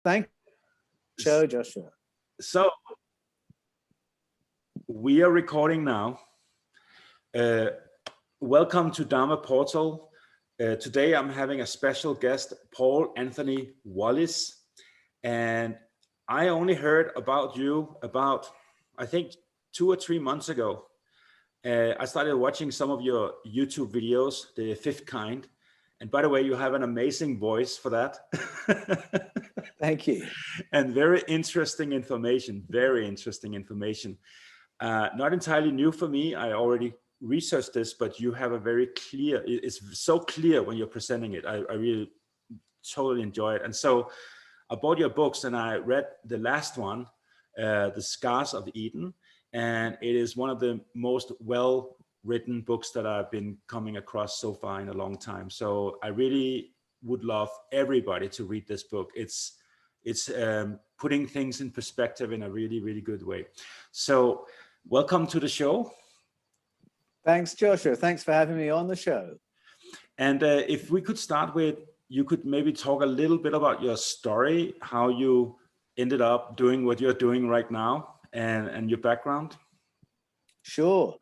Thank you, Joshua. So we are recording now. Welcome to Dharma Portal. Today I'm having a special guest, Paul Anthony Wallis, and I only heard about you about, I think, 2 or 3 months ago. I started watching some of your YouTube videos, the fifth kind. And by the way, you have an amazing voice for that. Thank you. And very interesting information, very interesting information. Not entirely new for me. I already researched this, but you have a very clear, it's so clear when you're presenting it. I really totally enjoy it. And so I bought your books and I read the last one, The Scars of Eden. And it is one of the most well-written books that I've been coming across so far in a long time. So I really would love everybody to read this book. It's putting things in perspective in a really, really good way. So welcome to the show. Thanks, Joshua. Thanks for having me on the show. And if we could start with, you could maybe talk a little bit about your story, how you ended up doing what you're doing right now, and your background. Sure.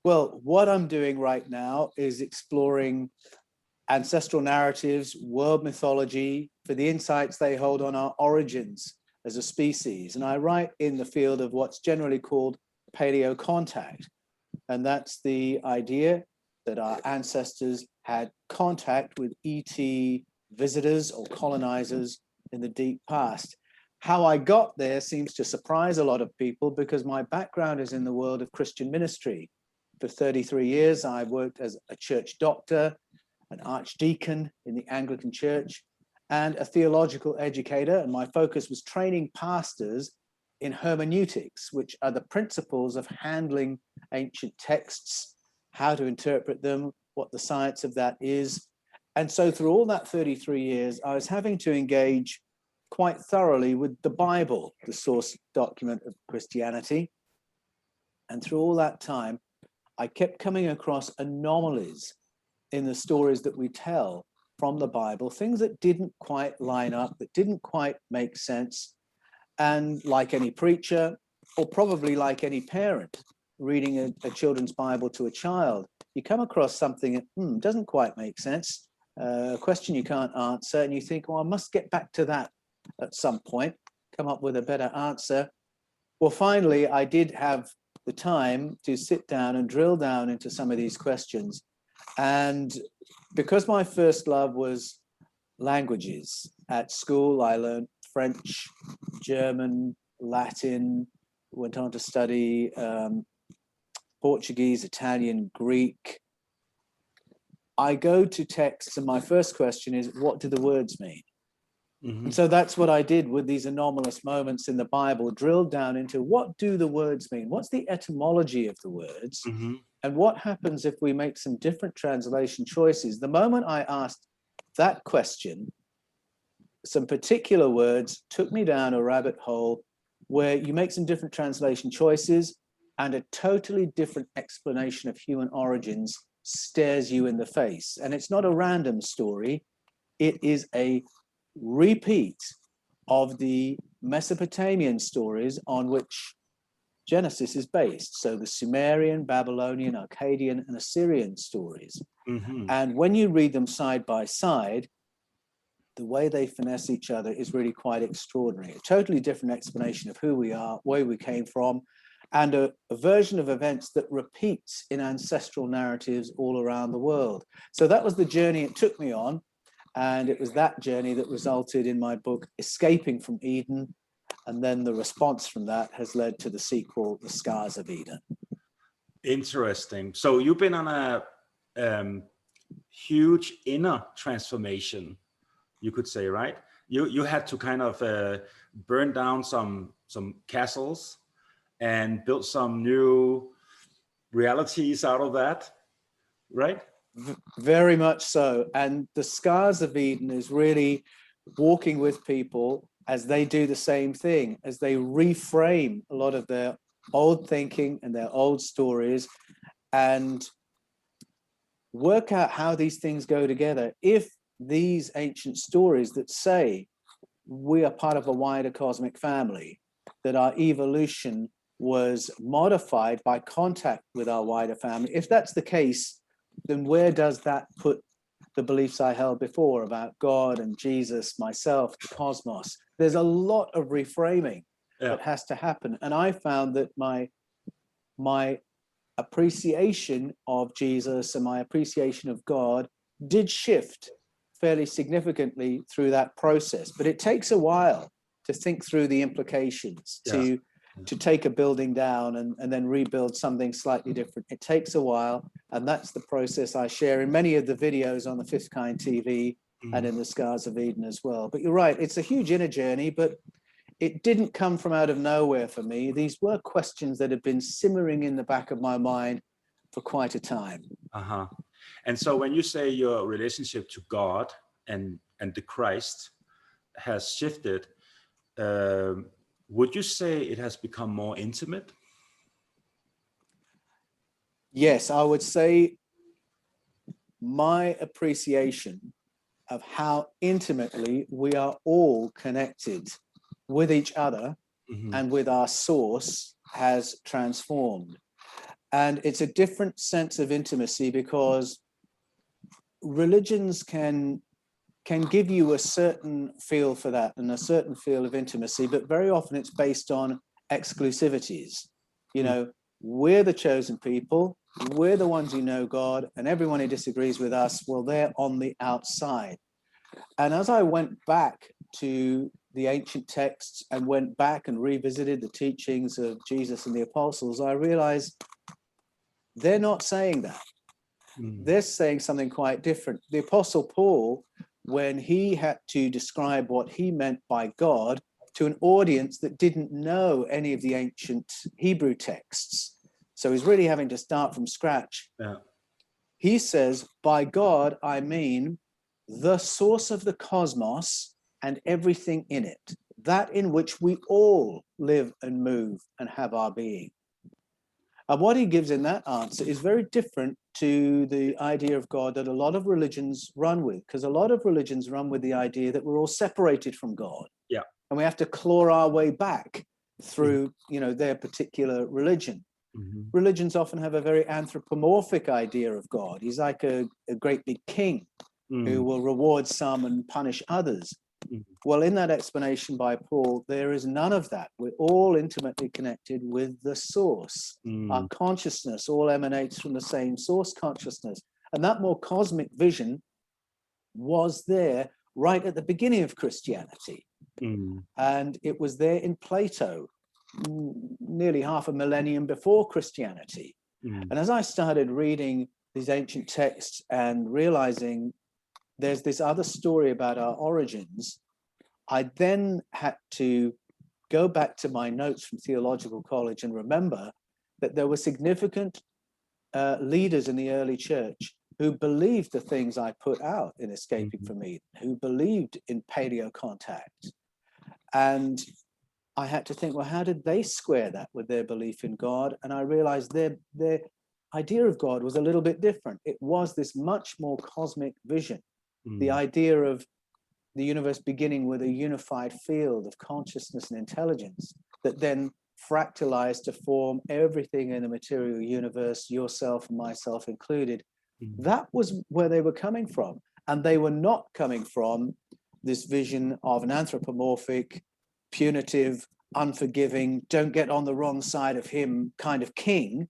Well, what I'm doing right now is exploring ancestral narratives, world mythology, for the insights they hold on our origins as a species. And I write in the field of what's generally called paleocontact. And that's the idea that our ancestors had contact with ET visitors or colonizers in the deep past. How I got there seems to surprise a lot of people because my background is in the world of Christian ministry. For 33 years, I worked as a church doctor, an archdeacon in the Anglican Church, and a theological educator. And my focus was training pastors in hermeneutics, which are the principles of handling ancient texts, how to interpret them, what the science of that is. And so through all that 33 years, I was having to engage quite thoroughly with the Bible, the source document of Christianity. And through all that time, I kept coming across anomalies in the stories that we tell from the Bible, things that didn't quite line up, that didn't quite make sense. And like any preacher, or probably like any parent reading a children's Bible to a child, you come across something that doesn't quite make sense, a question you can't answer, and you think, oh, I must get back to that at some point, come up with a better answer. Well, finally, I did have the time to sit down and drill down into some of these questions. And because my first love was languages, at school I learned French, German, Latin, went on to study Portuguese, Italian, Greek. I go to texts and my first question is, what do the words mean? Mm-hmm. And so that's what I did with these anomalous moments in the Bible, drilled down into what do the words mean? What's the etymology of the words? Mm-hmm. And what happens if we make some different translation choices? The moment I asked that question, some particular words took me down a rabbit hole where you make some different translation choices and a totally different explanation of human origins stares you in the face. And it's not a random story. It is a repeat of the Mesopotamian stories on which Genesis is based. So the Sumerian, Babylonian, Akkadian, and Assyrian stories. Mm-hmm. And when you read them side by side, the way they finesse each other is really quite extraordinary. A totally different explanation of who we are, where we came from, and a version of events that repeats in ancestral narratives all around the world. So that was the journey it took me on. And it was that journey that resulted in my book, Escaping from Eden. And then the response from that has led to the sequel, The Scars of Eden. Interesting. So you've been on a huge inner transformation, you could say, right? You had to kind of burn down some castles and build some new realities out of that, right? Very much so. And the Scars of Eden is really walking with people as they do the same thing, as they reframe a lot of their old thinking and their old stories and work out how these things go together. If these ancient stories that say we are part of a wider cosmic family, that our evolution was modified by contact with our wider family. If that's the case, then where does that put the beliefs I held before about God and Jesus, myself, the cosmos? There's a lot of reframing that has to happen. And I found that my appreciation of Jesus and my appreciation of God did shift fairly significantly through that process. But it takes a while to think through the implications, to take a building down and then rebuild something slightly different. It takes a while, and that's the process I share in many of the videos on the Fifth Kind TV and in the Scars of Eden as well. But you're right, it's a huge inner journey, but it didn't come from out of nowhere for me. These were questions that had been simmering in the back of my mind for quite a time. And so when you say your relationship to God and the Christ has shifted, would you say it has become more intimate? Yes, I would say my appreciation of how intimately we are all connected with each other and with our source has transformed. And it's a different sense of intimacy, because religions can give you a certain feel for that and a certain feel of intimacy, but very often it's based on exclusivities. You know, we're the chosen people, we're the ones who know God, and everyone who disagrees with us, well, they're on the outside. And as I went back to the ancient texts and went back and revisited the teachings of Jesus and the apostles, I realized they're not saying that. They're saying something quite different. The Apostle Paul, when he had to describe what he meant by God to an audience that didn't know any of the ancient Hebrew texts, so he's really having to start from scratch. He says, by God, I mean the source of the cosmos and everything in it, that in which we all live and move and have our being. And what he gives in that answer is very different to the idea of God that a lot of religions run with, because a lot of religions run with the idea that we're all separated from God. And we have to claw our way back through, you know, their particular religion. Religions often have a very anthropomorphic idea of God. He's like a great big king who will reward some and punish others. Well, in that explanation by Paul, there is none of that. We're all intimately connected with the source. Our consciousness all emanates from the same source consciousness. And that more cosmic vision was there right at the beginning of Christianity. And it was there in Plato, nearly half a millennium before Christianity. And as I started reading these ancient texts and realizing there's this other story about our origins, I then had to go back to my notes from theological college and remember that there were significant leaders in the early church who believed the things I put out in Escaping from Eden, who believed in paleo contact. And I had to think, well, how did they square that with their belief in God? And I realized their idea of God was a little bit different. It was this much more cosmic vision, the idea of the universe beginning with a unified field of consciousness and intelligence that then fractalized to form everything in the material universe, yourself and myself included. That was where they were coming from. And they were not coming from this vision of an anthropomorphic, punitive, unforgiving, don't get on the wrong side of him kind of king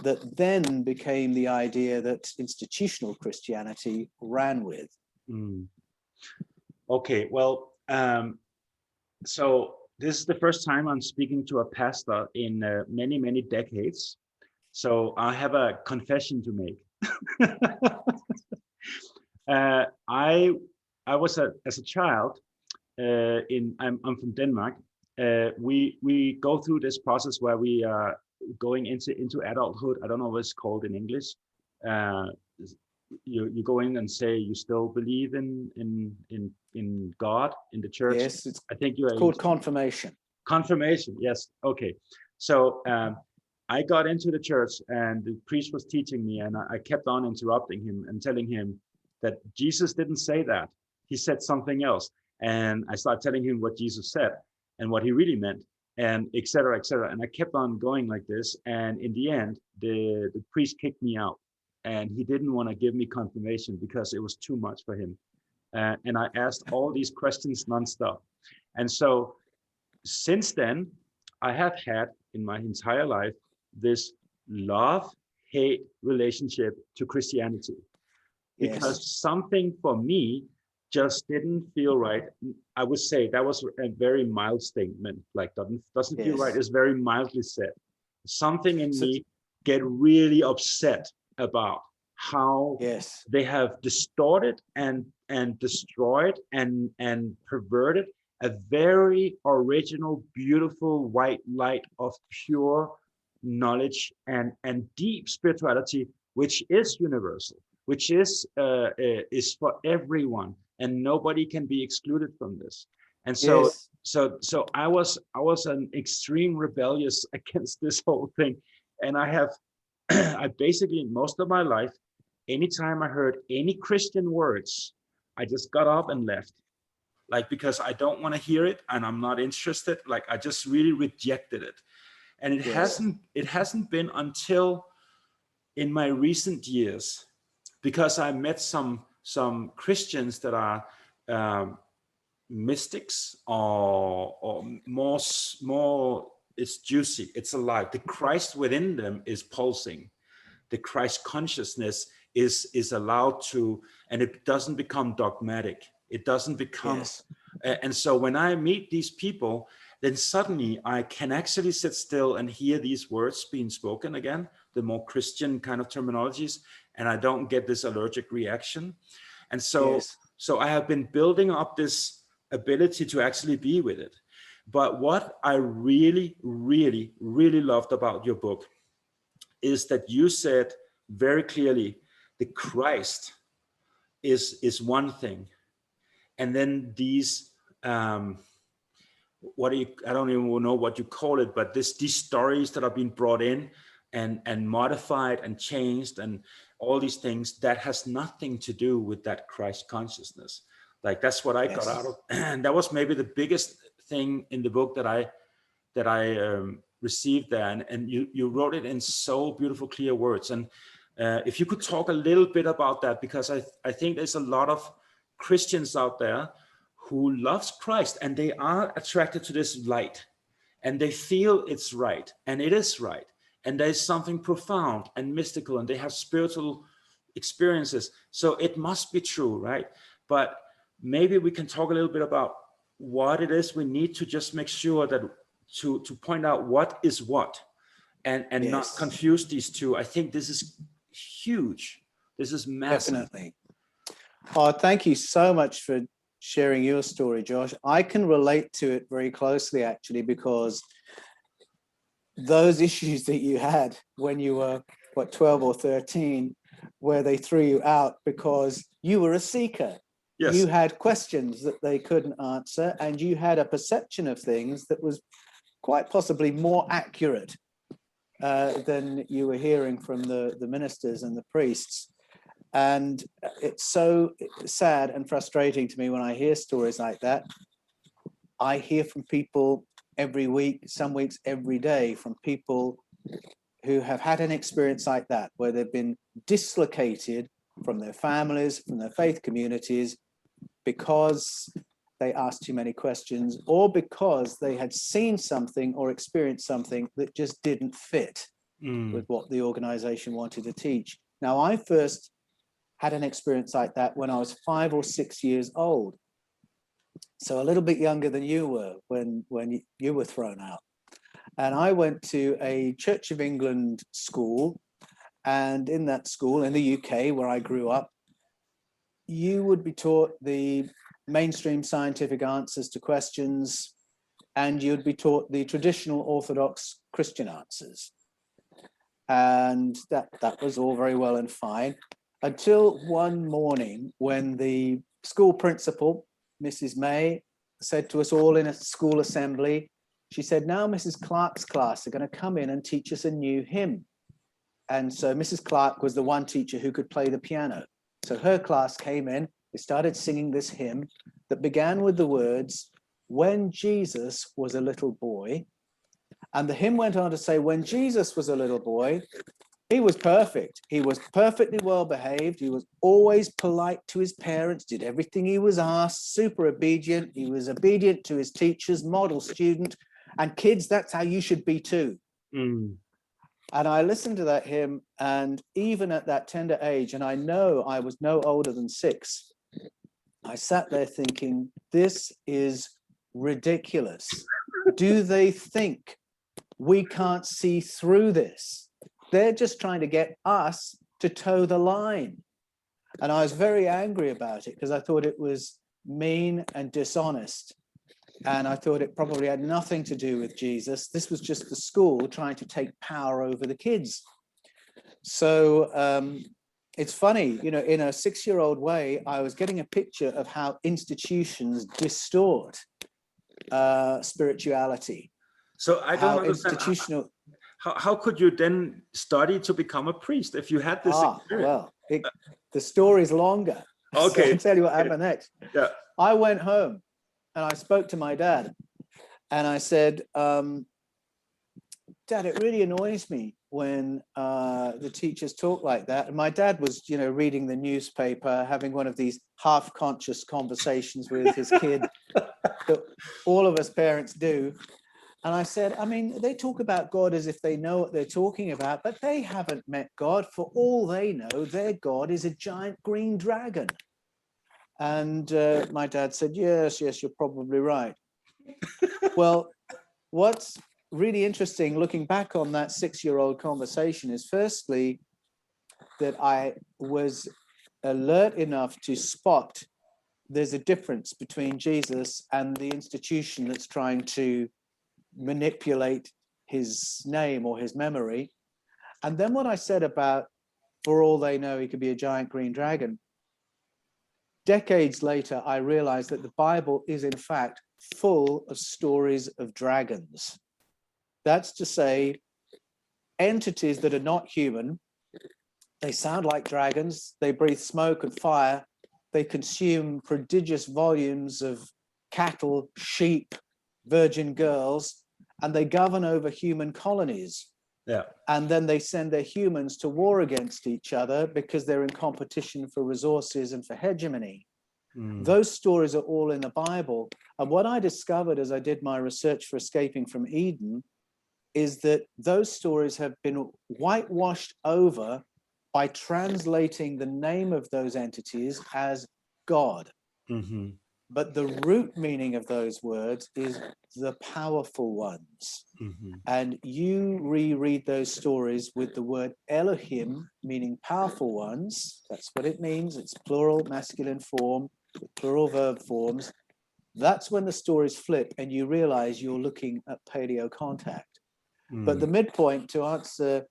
that then became the idea that institutional Christianity ran with. Okay, well, so this is the first time I'm speaking to a pastor in many, many decades. So I have a confession to make. I was as a child I'm from Denmark. We go through this process where we are going into adulthood. I don't know what it's called in English. You go in and say you still believe in God, in the church. Yes, I think it's called confirmation. Confirmation, yes. Okay. So I got into the church and the priest was teaching me, and I kept on interrupting him and telling him that Jesus didn't say that. He said something else. And I started telling him what Jesus said and what he really meant, and et cetera, et cetera. And I kept on going like this. And in the end, the priest kicked me out, and he didn't want to give me confirmation because it was too much for him. And I asked all these questions nonstop. And so since then, I have had in my entire life this love-hate relationship to Christianity, because Yes. something for me just didn't feel right. I would say that was a very mild statement, like doesn't feel right Yes. is very mildly said. Something in So, me get really upset about how yes. they have distorted and destroyed and perverted a very original, beautiful white light of pure knowledge and deep spirituality, which is universal, which is for everyone, and nobody can be excluded from this. And so Yes. I was an extreme rebellious against this whole thing, and I have I basically most of my life, anytime I heard any Christian words, I just got up and left, like, because I don't want to hear it and I'm not interested. Like, I just really rejected it. And Yes. it hasn't been until in my recent years, because I met some Christians that are mystics, or more, it's juicy, it's alive. The Christ within them is pulsing. The Christ consciousness is allowed to, and it doesn't become dogmatic. It doesn't become, Yes. and so when I meet these people, then suddenly I can actually sit still and hear these words being spoken again, the more Christian kind of terminologies, and I don't get this allergic reaction. And Yes. so I have been building up this ability to actually be with it. But what I really, really, really loved about your book is that you said very clearly the Christ is one thing, and then these I don't even know what you call it, but these stories that have been brought in and modified and changed and all these things that has nothing to do with that Christ consciousness. Like, that's what I got out Yes. of, and that was maybe the biggest thing in the book that I received there, and you wrote it in so beautiful, clear words. And if you could talk a little bit about that, because I think there's a lot of Christians out there who loves Christ and they are attracted to this light and they feel it's right and it is right. And there's something profound and mystical and they have spiritual experiences. So it must be true, right? But maybe we can talk a little bit about what it is we need to just make sure that to point out what is what, and not Yes. confuse these two. I think this is huge. This is massive. Definitely. Oh, thank you so much for sharing your story, Josh. I can relate to it very closely, actually, because those issues that you had when you were, 12 or 13, where they threw you out because you were a seeker. Yes. You had questions that they couldn't answer, and you had a perception of things that was quite possibly more accurate than you were hearing from the ministers and the priests. And it's so sad and frustrating to me when I hear stories like that. I hear from people every week, some weeks every day, from people who have had an experience like that, where they've been dislocated from their families, from their faith communities, because they asked too many questions, or because they had seen something or experienced something that just didn't fit with what the organization wanted to teach. Now, I first had an experience like that when I was 5 or 6 years old. So a little bit younger than you were when you were thrown out. And I went to a Church of England school. And in that school in the UK, where I grew up, you would be taught the mainstream scientific answers to questions, and you'd be taught the traditional Orthodox Christian answers. And that was all very well and fine, until one morning when the school principal, Mrs. May, said to us all in a school assembly, she said, now Mrs. Clark's class are going to come in and teach us a new hymn. And so Mrs. Clark was the one teacher who could play the piano. So her class came in they started singing this hymn that began with the words, "When Jesus was a little boy." And the hymn went on to say, when Jesus was a little boy, he was perfect. He was perfectly well behaved. He was always polite to his parents, did everything he was asked, super obedient. He was obedient to his teachers, model student. And kids, that's how you should be too. Mm. And I listened to that hymn, and even at that tender age, and I know I was no older than 6, I sat there thinking, this is ridiculous. Do they think we can't see through this? They're just trying to get us to toe the line. And I was very angry about it because I thought it was mean and dishonest. And I thought it probably had nothing to do with Jesus. This was just the school trying to take power over the kids. So it's funny, you know, in a 6-year-old way, I was getting a picture of how institutions distort spirituality. So I don't understand. Institutional. How could you then study to become a priest if you had this experience? Well, the story's longer. Okay. So I'll tell you what happened next. Yeah. I went home and I spoke to my dad and I said, Dad, it really annoys me when the teachers talk like that. And my dad was, you know, reading the newspaper, having one of these half-conscious conversations with his kid that all of us parents do. And I said, I mean, they talk about God as if they know what they're talking about, but they haven't met God. For all they know, their God is a giant green dragon. And my dad said, yes, you're probably right. Well, what's really interesting looking back on that 6-year-old conversation is firstly, that I was alert enough to spot there's a difference between Jesus and the institution that's trying to manipulate his name or his memory. And then what I said about, for all they know, he could be a giant green dragon. Decades later, I realized that the Bible is in fact full of stories of dragons. That's to say, entities that are not human. They sound like dragons. They breathe smoke and fire. They consume prodigious volumes of cattle, sheep, virgin girls, and they govern over human colonies. Yeah. And then they send their humans to war against each other because they're in competition for resources and for hegemony. Those stories are all in the Bible. And what I discovered as I did my research for Escaping from Eden is that those stories have been whitewashed over by translating the name of those entities as God. Mm-hmm. But the root meaning of those words is the powerful ones. Mm-hmm. And you reread those stories with the word Elohim, meaning powerful ones. That's what it means. It's plural masculine form, with plural verb forms. That's when the stories flip and you realize you're looking at paleo contact. Mm. But the midpoint, to answer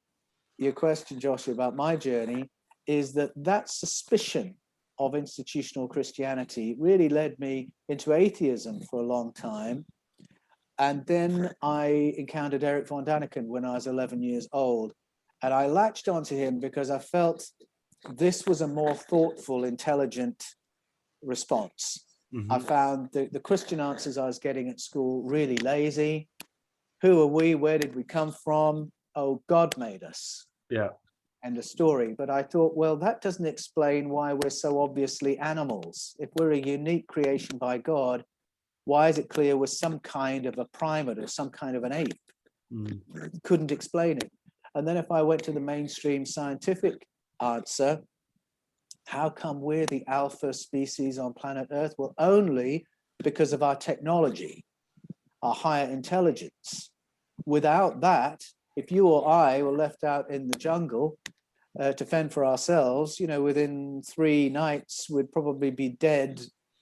your question, Joshua, about my journey, is that suspicion of institutional Christianity really led me into atheism for a long time. And then I encountered Eric von Daniken when I was 11 years old. And I latched onto him because I felt this was a more thoughtful, intelligent response. Mm-hmm. I found the Christian answers I was getting at school really lazy. Who are we? Where did we come from? Oh, God made us. Yeah. And a story. But I thought, well, that doesn't explain why we're so obviously animals. If we're a unique creation by God, why is it clear we're some kind of a primate or some kind of an ape? Couldn't explain it. And then if I went to the mainstream scientific answer, how come we're the alpha species on planet Earth? Well, only because of our technology, our higher intelligence. Without that, if you or I were left out in the jungle to fend for ourselves, you know, within 3 nights, we'd probably be dead,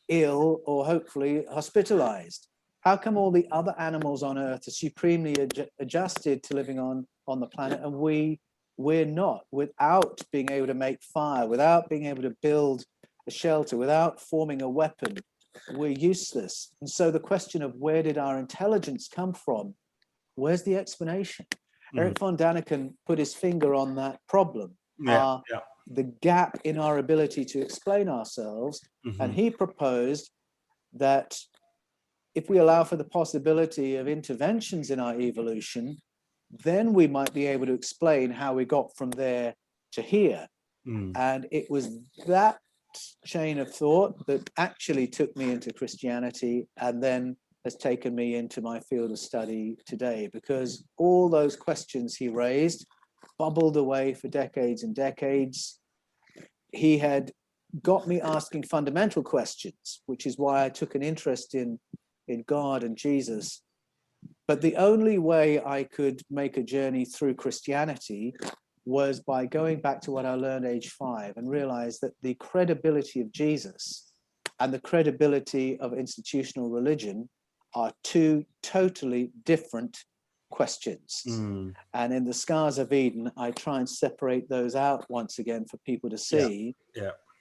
ill, or hopefully hospitalized. How come all the other animals on Earth are supremely adjusted to living on the planet and we're not, without being able to make fire, without being able to build a shelter, without forming a weapon? We're useless. And so the question of where did our intelligence come from? Where's the explanation? Eric von Daniken put his finger on that problem. the gap in our ability to explain ourselves. And he proposed that if we allow for the possibility of interventions in our evolution, then we might be able to explain how we got from there to here. And it was that chain of thought that actually took me into Christianity and then has taken me into my field of study today, because all those questions he raised bubbled away for decades and decades. He had got me asking fundamental questions, which is why I took an interest in God and Jesus. But the only way I could make a journey through Christianity was by going back to what I learned age 5 and realize that the credibility of Jesus and the credibility of institutional religion are two totally different questions. And in the Scars of Eden, I try and separate those out once again for people to see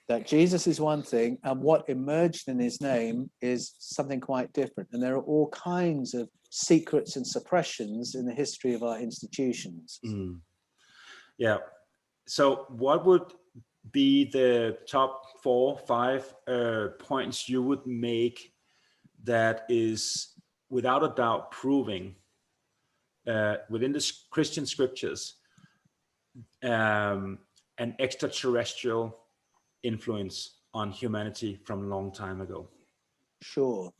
that Jesus is one thing and what emerged in his name is something quite different. And there are all kinds of secrets and suppressions in the history of our institutions. Yeah. So what would be the top 4 or 5 points you would make that is without a doubt proving within the Christian scriptures an extraterrestrial influence on humanity from a long time ago? Sure.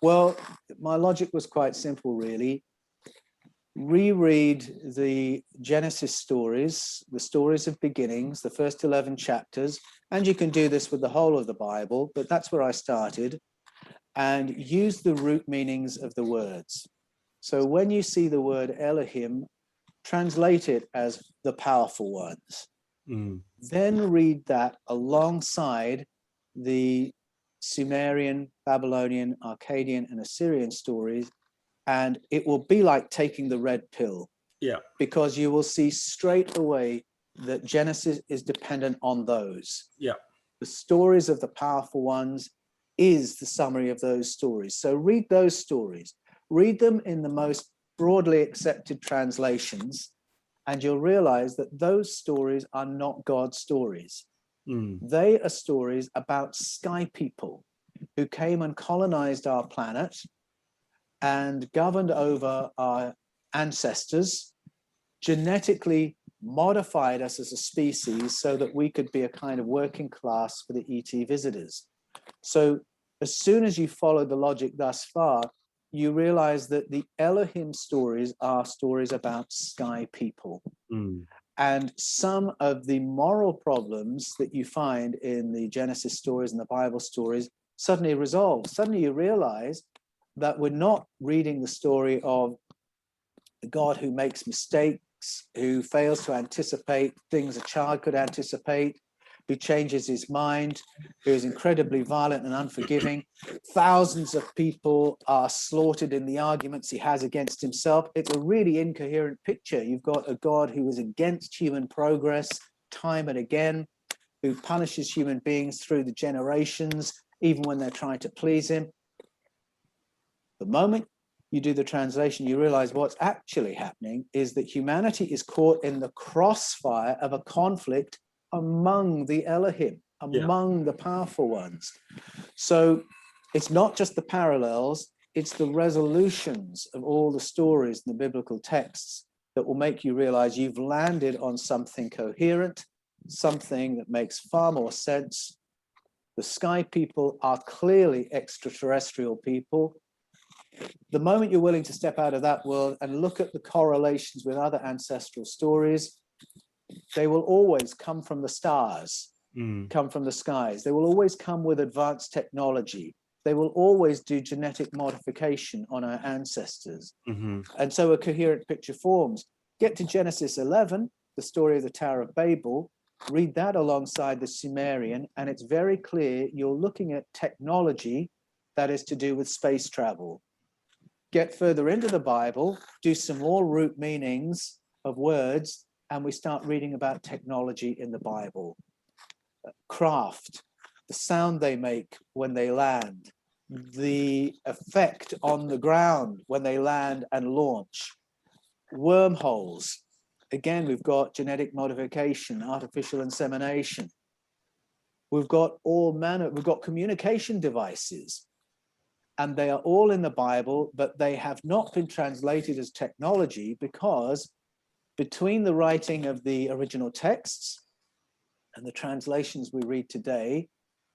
Well, my logic was quite simple, really. Reread the Genesis stories, the stories of beginnings, the first 11 chapters, and you can do this with the whole of the Bible, but that's where I started, and use the root meanings of the words. So when you see the word Elohim, translate it as the powerful ones. Then read that alongside the Sumerian, Babylonian, Akkadian, and Assyrian stories, and it will be like taking the red pill. Because you will see straight away that Genesis is dependent on those. The stories of the powerful ones is the summary of those stories. So read those stories. Read them in the most broadly accepted translations, and you'll realize that those stories are not God's stories. They are stories about sky people who came and colonized our planet and governed over our ancestors, genetically modified us as a species so that we could be a kind of working class for the ET visitors. So as soon as you follow the logic thus far, you realize that the Elohim stories are stories about sky people. And some of the moral problems that you find in the Genesis stories and the Bible stories suddenly resolve. Suddenly you realize that we're not reading the story of the God who makes mistakes, who fails to anticipate things a child could anticipate, who changes his mind, who is incredibly violent and unforgiving. Thousands of people are slaughtered in the arguments he has against himself. It's a really incoherent picture. You've got a God who is against human progress time and again, who punishes human beings through the generations, even when they're trying to please him. The moment you do the translation, you realize what's actually happening is that humanity is caught in the crossfire of a conflict among the Elohim, among the powerful ones. So it's not just the parallels, it's the resolutions of all the stories in the biblical texts that will make you realize you've landed on something coherent, something that makes far more sense. The sky people are clearly extraterrestrial people. The moment you're willing to step out of that world and look at the correlations with other ancestral stories, they will always come from the stars, come from the skies. They will always come with advanced technology. They will always do genetic modification on our ancestors. And so a coherent picture forms. Get to Genesis 11, the story of the Tower of Babel, read that alongside the Sumerian, and it's very clear you're looking at technology that is to do with space travel. Get further into the Bible, do some more root meanings of words, and we start reading about technology in the Bible. Craft, the sound they make when they land, the effect on the ground when they land and launch, wormholes, again, we've got genetic modification, artificial insemination. We've got all manner, we've got communication devices, and they are all in the Bible, but they have not been translated as technology because between the writing of the original texts and the translations we read today,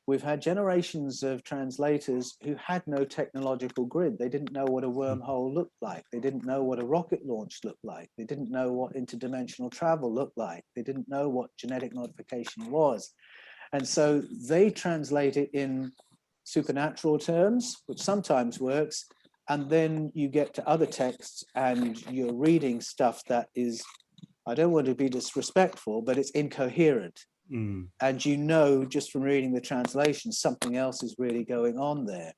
we've had generations of translators who had no technological grid. They didn't know what a wormhole looked like. They didn't know what a rocket launch looked like. They didn't know what interdimensional travel looked like. They didn't know what genetic modification was. And so they translate it in supernatural terms, which sometimes works. And then you get to other texts and you're reading stuff that is, I don't want to be disrespectful, but it's incoherent. And you know, just from reading the translation, something else is really going on there.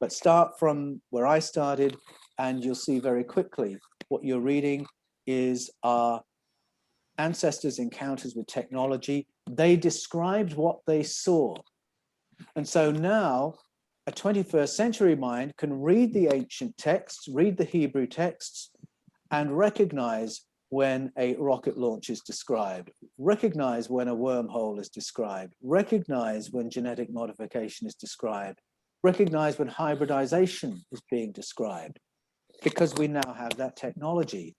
But start from where I started, and you'll see very quickly what you're reading is our ancestors' encounters with technology. They described what they saw. And so now a 21st century mind can read the ancient texts, read the Hebrew texts, and recognize when a rocket launch is described, recognize when a wormhole is described, recognize when genetic modification is described, recognize when hybridization is being described, because we now have that technology.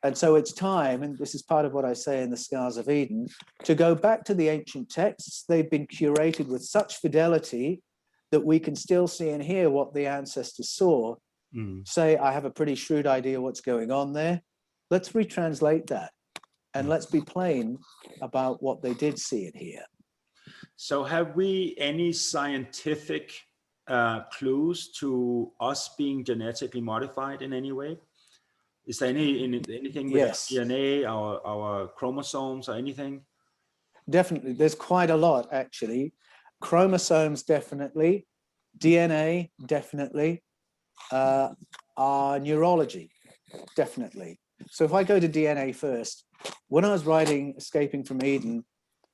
And so it's time, and this is part of what I say in the Scars of Eden, to go back to the ancient texts. They've been curated with such fidelity that we can still see and hear what the ancestors saw. Say, I have a pretty shrewd idea what's going on there. Let's retranslate that, and let's be plain about what they did see and hear. So have we any scientific clues to us being genetically modified in any way? Is there anything with Yes. DNA, our chromosomes or anything? Definitely, there's quite a lot actually. Chromosomes, definitely. DNA, definitely. Our neurology, definitely. So if I go to DNA first, when I was writing Escaping from Eden,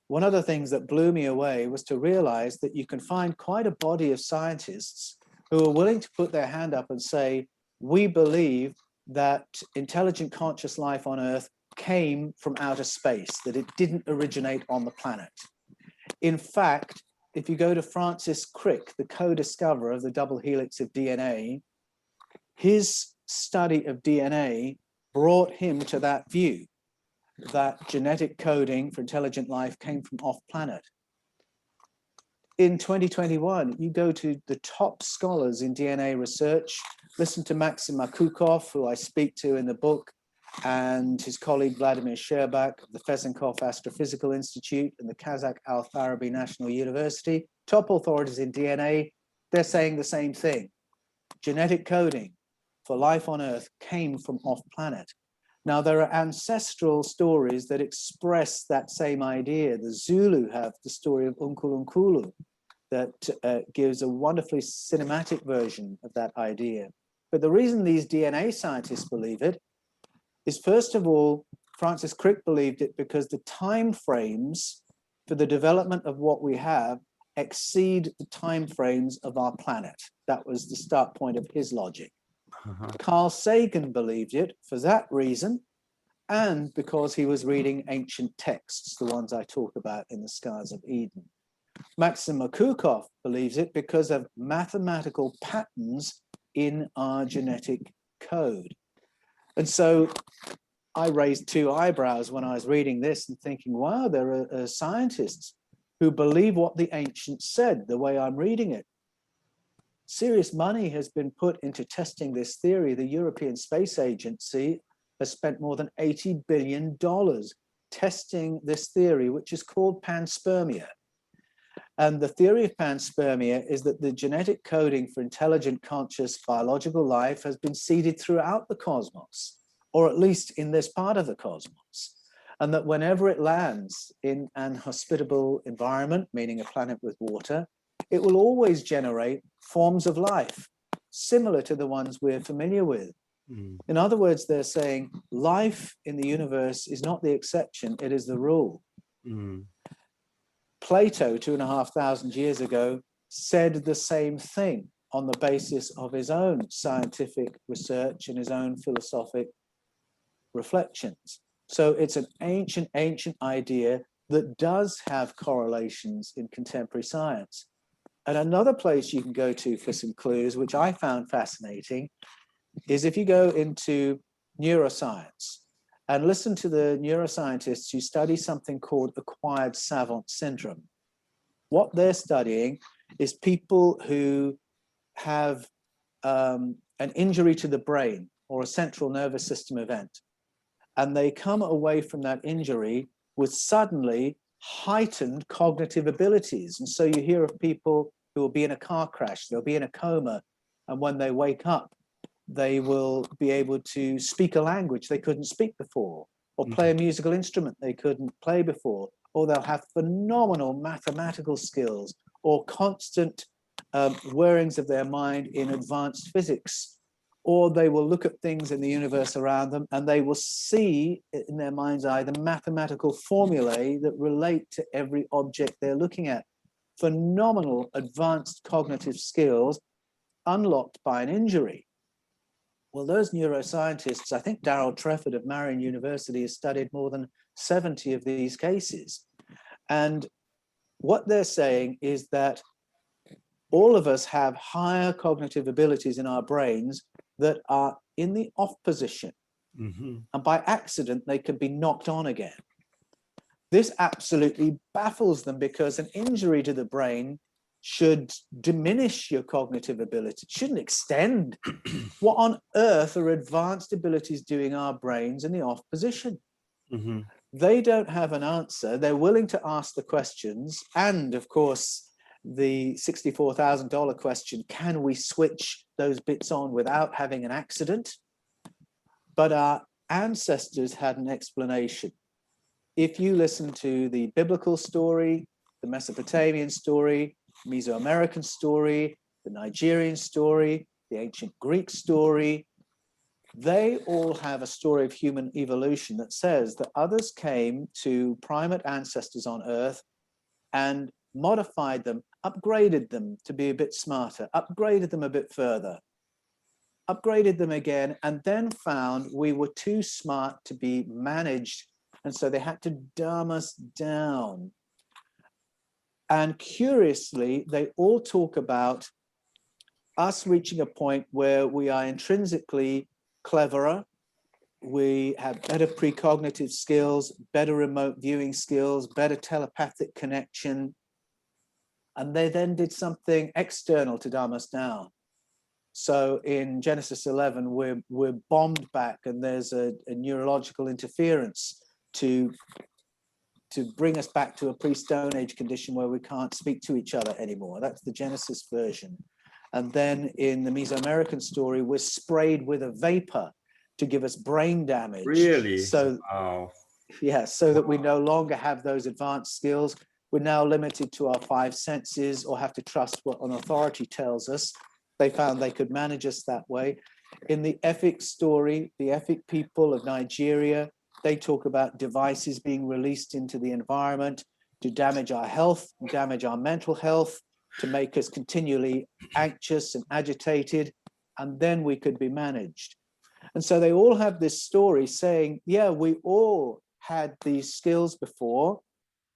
one of the things that blew me away was to realize that you can find quite a body of scientists who are willing to put their hand up and say, we believe that intelligent conscious life on Earth came from outer space, that it didn't originate on the planet. In fact, if you go to Francis Crick, the co-discoverer of the double helix of DNA, his study of DNA brought him to that view, that genetic coding for intelligent life came from off-planet. In 2021, you go to the top scholars in DNA research, listen to Maxim Makukov, who I speak to in the book, and his colleague Vladimir Sherbak of the Fesenkov Astrophysical Institute and the Kazakh Al-Farabi National University, top authorities in DNA, they're saying the same thing. Genetic coding for life on Earth came from off-planet. Now, there are ancestral stories that express that same idea. The Zulu have the story of Unkulunkulu that gives a wonderfully cinematic version of that idea. But the reason these DNA scientists believe it is, first of all, Francis Crick believed it because the time frames for the development of what we have exceed the time frames of our planet. That was the start point of his logic. Carl Sagan believed it for that reason, and because he was reading ancient texts, the ones I talk about in the Scars of Eden. Maxim Makukov believes it because of mathematical patterns in our genetic code. And so I raised two eyebrows when I was reading this and thinking, wow, there are scientists who believe what the ancients said, the way I'm reading it. Serious money has been put into testing this theory. The European Space Agency has spent more than $80 billion testing this theory, which is called panspermia. And the theory of panspermia is that the genetic coding for intelligent, conscious, biological life has been seeded throughout the cosmos, or at least in this part of the cosmos. And that whenever it lands in an hospitable environment, meaning a planet with water, it will always generate forms of life similar to the ones we're familiar with. In other words, they're saying life in the universe is not the exception, it is the rule. Plato, 2,500 years ago, said the same thing on the basis of his own scientific research and his own philosophic reflections. So it's an ancient, ancient idea that does have correlations in contemporary science. And another place you can go to for some clues, which I found fascinating, is if you go into neuroscience and listen to the neuroscientists who study something called acquired savant syndrome. What they're studying is people who have an injury to the brain or a central nervous system event, and they come away from that injury with suddenly heightened cognitive abilities. And so you hear of people who will be in a car crash, they'll be in a coma, and when they wake up, they will be able to speak a language they couldn't speak before, or play a musical instrument they couldn't play before, or they'll have phenomenal mathematical skills, or constant whirrings of their mind in advanced physics, or they will look at things in the universe around them and they will see in their mind's eye the mathematical formulae that relate to every object they're looking at. Phenomenal advanced cognitive skills unlocked by an injury. Well, those neuroscientists, I think Darrell Trefford of Marion University has studied more than 70 of these cases. And what they're saying is that all of us have higher cognitive abilities in our brains that are in the off position. And by accident, they can be knocked on again. This absolutely baffles them because an injury to the brain should diminish your cognitive ability, it shouldn't extend. What on earth are advanced abilities doing our brains in the off position? They don't have an answer. They're willing to ask the questions. And of course, the $64,000 question, can we switch those bits on without having an accident? But our ancestors had an explanation. If you listen to the biblical story, the Mesopotamian story, Mesoamerican story, the Nigerian story, the ancient Greek story, they all have a story of human evolution that says that others came to primate ancestors on Earth and modified them, upgraded them to be a bit smarter, upgraded them a bit further, upgraded them again, and then found we were too smart to be managed. And so they had to dumb us down. And curiously, they all talk about us reaching a point where we are intrinsically cleverer, we have better precognitive skills, better remote viewing skills, better telepathic connection. And they then did something external to dumb us down. So in Genesis 11, we're bombed back and there's a neurological interference to bring us back to a pre-Stone Age condition where we can't speak to each other anymore. That's the Genesis version. And then in the Mesoamerican story, we're sprayed with a vapor to give us brain damage. Really? So, wow. Yeah, so that we no longer have those advanced skills. We're now limited to our 5 senses or have to trust what an authority tells us. They found they could manage us that way. In the Efik story, the Efik people of Nigeria, they talk about devices being released into the environment to damage our health, damage our mental health, to make us continually anxious and agitated, and then we could be managed. And so they all have this story saying, yeah, we all had these skills before,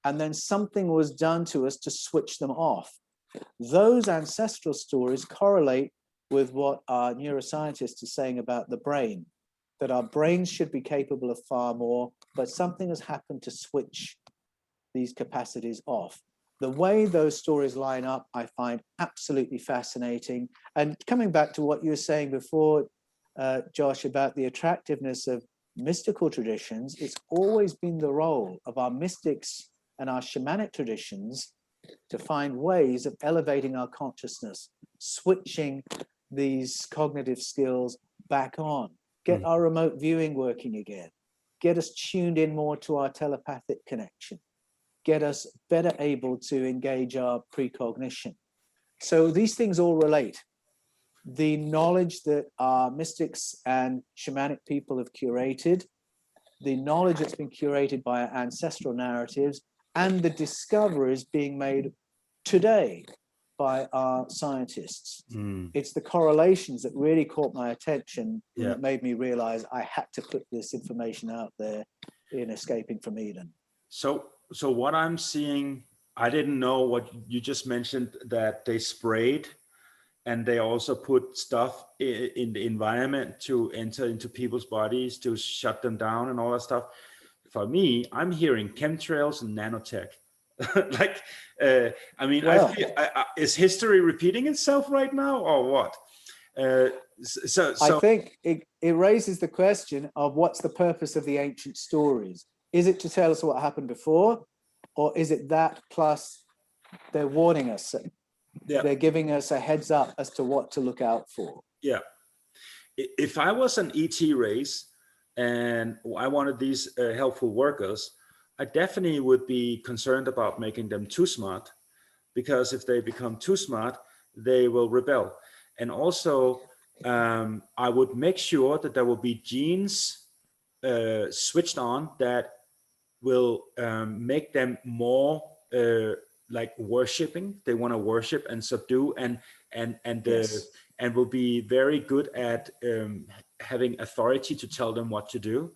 and then something was done to us to switch them off. Those ancestral stories correlate with what our neuroscientists are saying about the brain, that our brains should be capable of far more, but something has happened to switch these capacities off. The way those stories line up, I find absolutely fascinating. And coming back to what you were saying before, Josh, about the attractiveness of mystical traditions, it's always been the role of our mystics and our shamanic traditions to find ways of elevating our consciousness, switching these cognitive skills back on, get our remote viewing working again, get us tuned in more to our telepathic connection, get us better able to engage our precognition. So these things all relate. The knowledge that our mystics and shamanic people have curated, the knowledge that's been curated by our ancestral narratives, and the discoveries being made today by our scientists. It's the correlations that really caught my attention and that made me realize I had to put this information out there in escaping from Eden. So what I'm seeing, I didn't know what you just mentioned, that they sprayed and they also put stuff in the environment to enter into people's bodies to shut them down and all that stuff. For me, I'm hearing chemtrails and nanotech. Like, I mean, Well, is history repeating itself right now, or what? So I think it raises the question of what's the purpose of the ancient stories? Is it to tell us what happened before, or is it that plus they're warning us? Yeah. They're giving us a heads up as to what to look out for. Yeah. If I was an ET race and I wanted these helpful workers, I definitely would be concerned about making them too smart, because if they become too smart, they will rebel. And also, I would make sure that there will be genes switched on that will make them more like worshiping. They want to worship and subdue, and Yes. and will be very good at having authority to tell them what to do.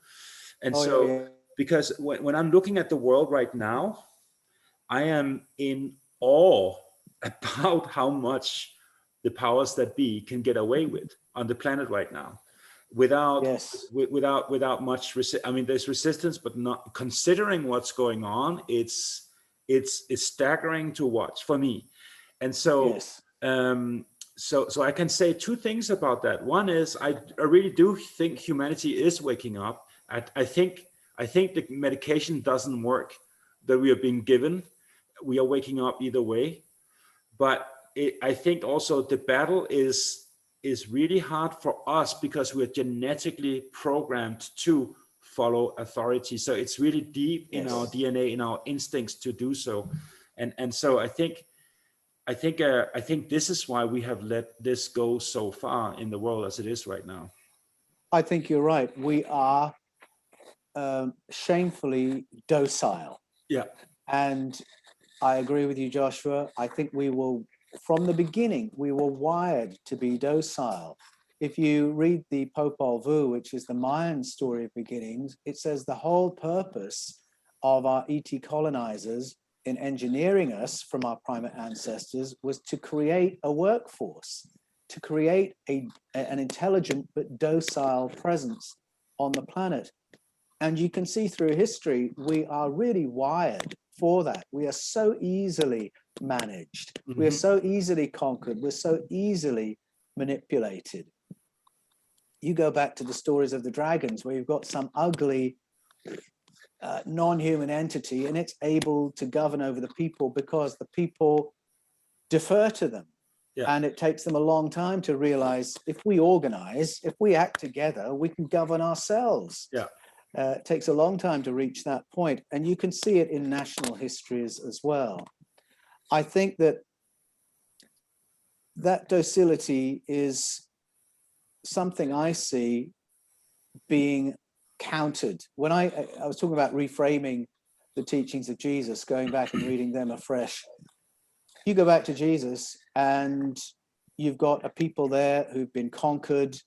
And Oh, so, yeah. because when I'm looking at the world right now, I am in awe about how much the powers that be can get away with on the planet right now, without Yes. without much I mean, there's resistance, but not considering what's going on. It's staggering to watch for me. And so Yes. so I can say two things about that. One is I really do think humanity is waking up. I think the medication doesn't work that we are being given. We are waking up either way, but I think also the battle is really hard for us because we're genetically programmed to follow authority. So it's really deep in our DNA, in our instincts to do so. And so I think this is why we have let this go so far in the world as it is right now. I think you're right. We are shamefully docile. Yeah. And I agree with you, Joshua. I think from the beginning, we were wired to be docile. If you read the Popol Vuh, which is the Mayan story of beginnings, it says the whole purpose of our ET colonizers in engineering us from our primate ancestors was to create a workforce, to create an intelligent but docile presence on the planet. And you can see through history, we are really wired for that. We are so easily managed. Mm-hmm. We are so easily conquered. We're so easily manipulated. You go back to the stories of the dragons, where you've got some ugly non-human entity, and it's able to govern over the people because the people defer to them. Yeah. And it takes them a long time to realize if we organize, if we act together, we can govern ourselves. Yeah. It takes a long time to reach that point, and you can see it in national histories as well. I think that docility is something I see being countered. When I was talking about reframing the teachings of Jesus, going back and reading them afresh, you go back to Jesus and you've got a people there who've been conquered,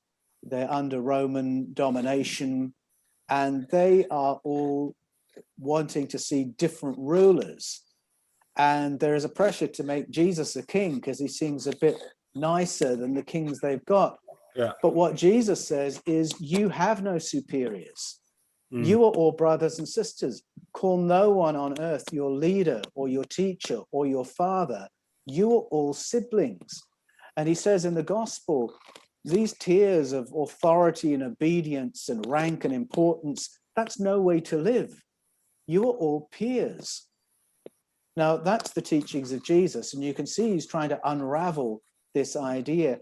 they're under Roman domination, and they are all wanting to see different rulers. And there is a pressure to make Jesus a king because he seems a bit nicer than the kings they've got. Yeah. But what Jesus says is, you have no superiors. Mm. You are all brothers and sisters. Call no one on earth your leader or your teacher or your father. You are all siblings. And he says in the gospel, these tiers of authority and obedience and rank and importance, that's no way to live. You are all peers. Now, that's the teachings of Jesus. And you can see he's trying to unravel this idea,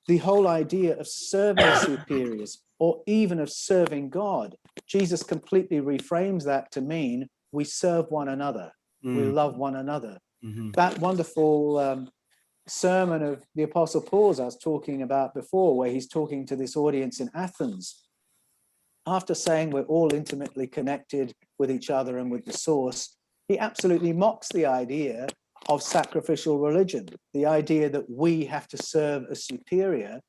the whole idea of serving superiors or even of serving God. Jesus completely reframes that to mean we serve one another. We love one another. Mm-hmm. That wonderful sermon of the Apostle Paul's I was talking about before, where he's talking to this audience in Athens, after saying we're all intimately connected with each other and with the source, he absolutely mocks the idea of sacrificial religion, the idea that we have to serve a superior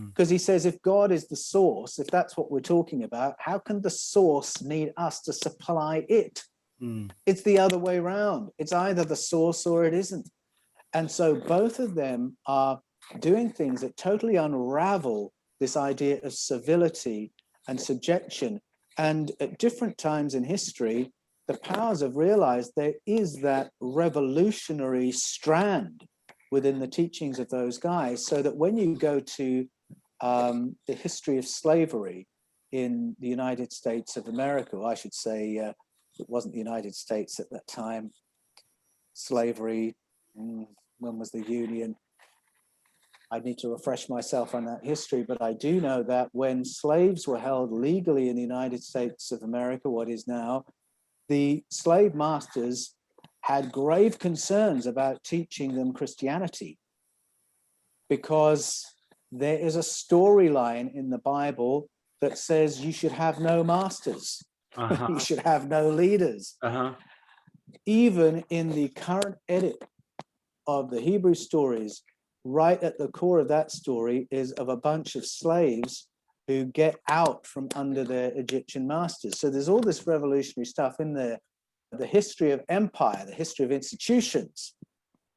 Because he says, if God is the source, if that's what we're talking about, how can the source need us to supply it? It's the other way around. It's either the source or it isn't. And so both of them are doing things that totally unravel this idea of civility and subjection. And at different times in history, the powers have realized there is that revolutionary strand within the teachings of those guys, so that when you go to the history of slavery in the United States of America, or I should say, it wasn't the United States at that time, slavery, when was the Union? I need to refresh myself on that history, but I do know that when slaves were held legally in the United States of America, what is now, the slave masters had grave concerns about teaching them Christianity, because there is a storyline in the Bible that says you should have no masters, you should have no leaders. Even in the current edit of the Hebrew stories, right at the core of that story is of a bunch of slaves who get out from under their Egyptian masters. So there's all this revolutionary stuff in there. The history of empire, the history of institutions,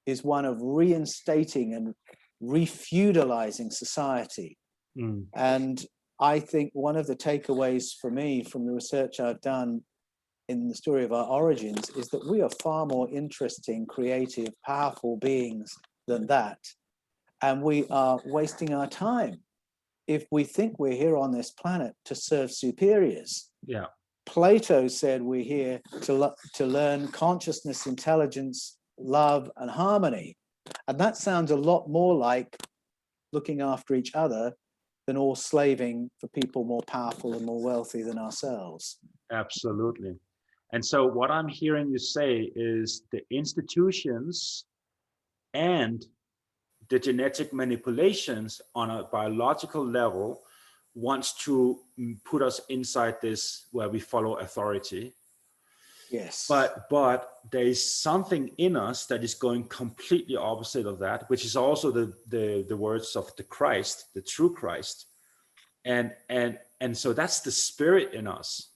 is one of reinstating and refeudalizing society. And I think one of the takeaways for me from the research I've done in the story of our origins is that we are far more interesting, creative, powerful beings than that. And we are wasting our time if we think we're here on this planet to serve superiors. Yeah. Plato said we're here to learn consciousness, intelligence, love, and harmony. And that sounds a lot more like looking after each other than all slaving for people more powerful and more wealthy than ourselves. Absolutely. And so what I'm hearing you say is the institutions and the genetic manipulations on a biological level wants to put us inside this where we follow authority. Yes. But there is something in us that is going completely opposite of that, which is also the words of the Christ, the true Christ. And so that's the spirit in us.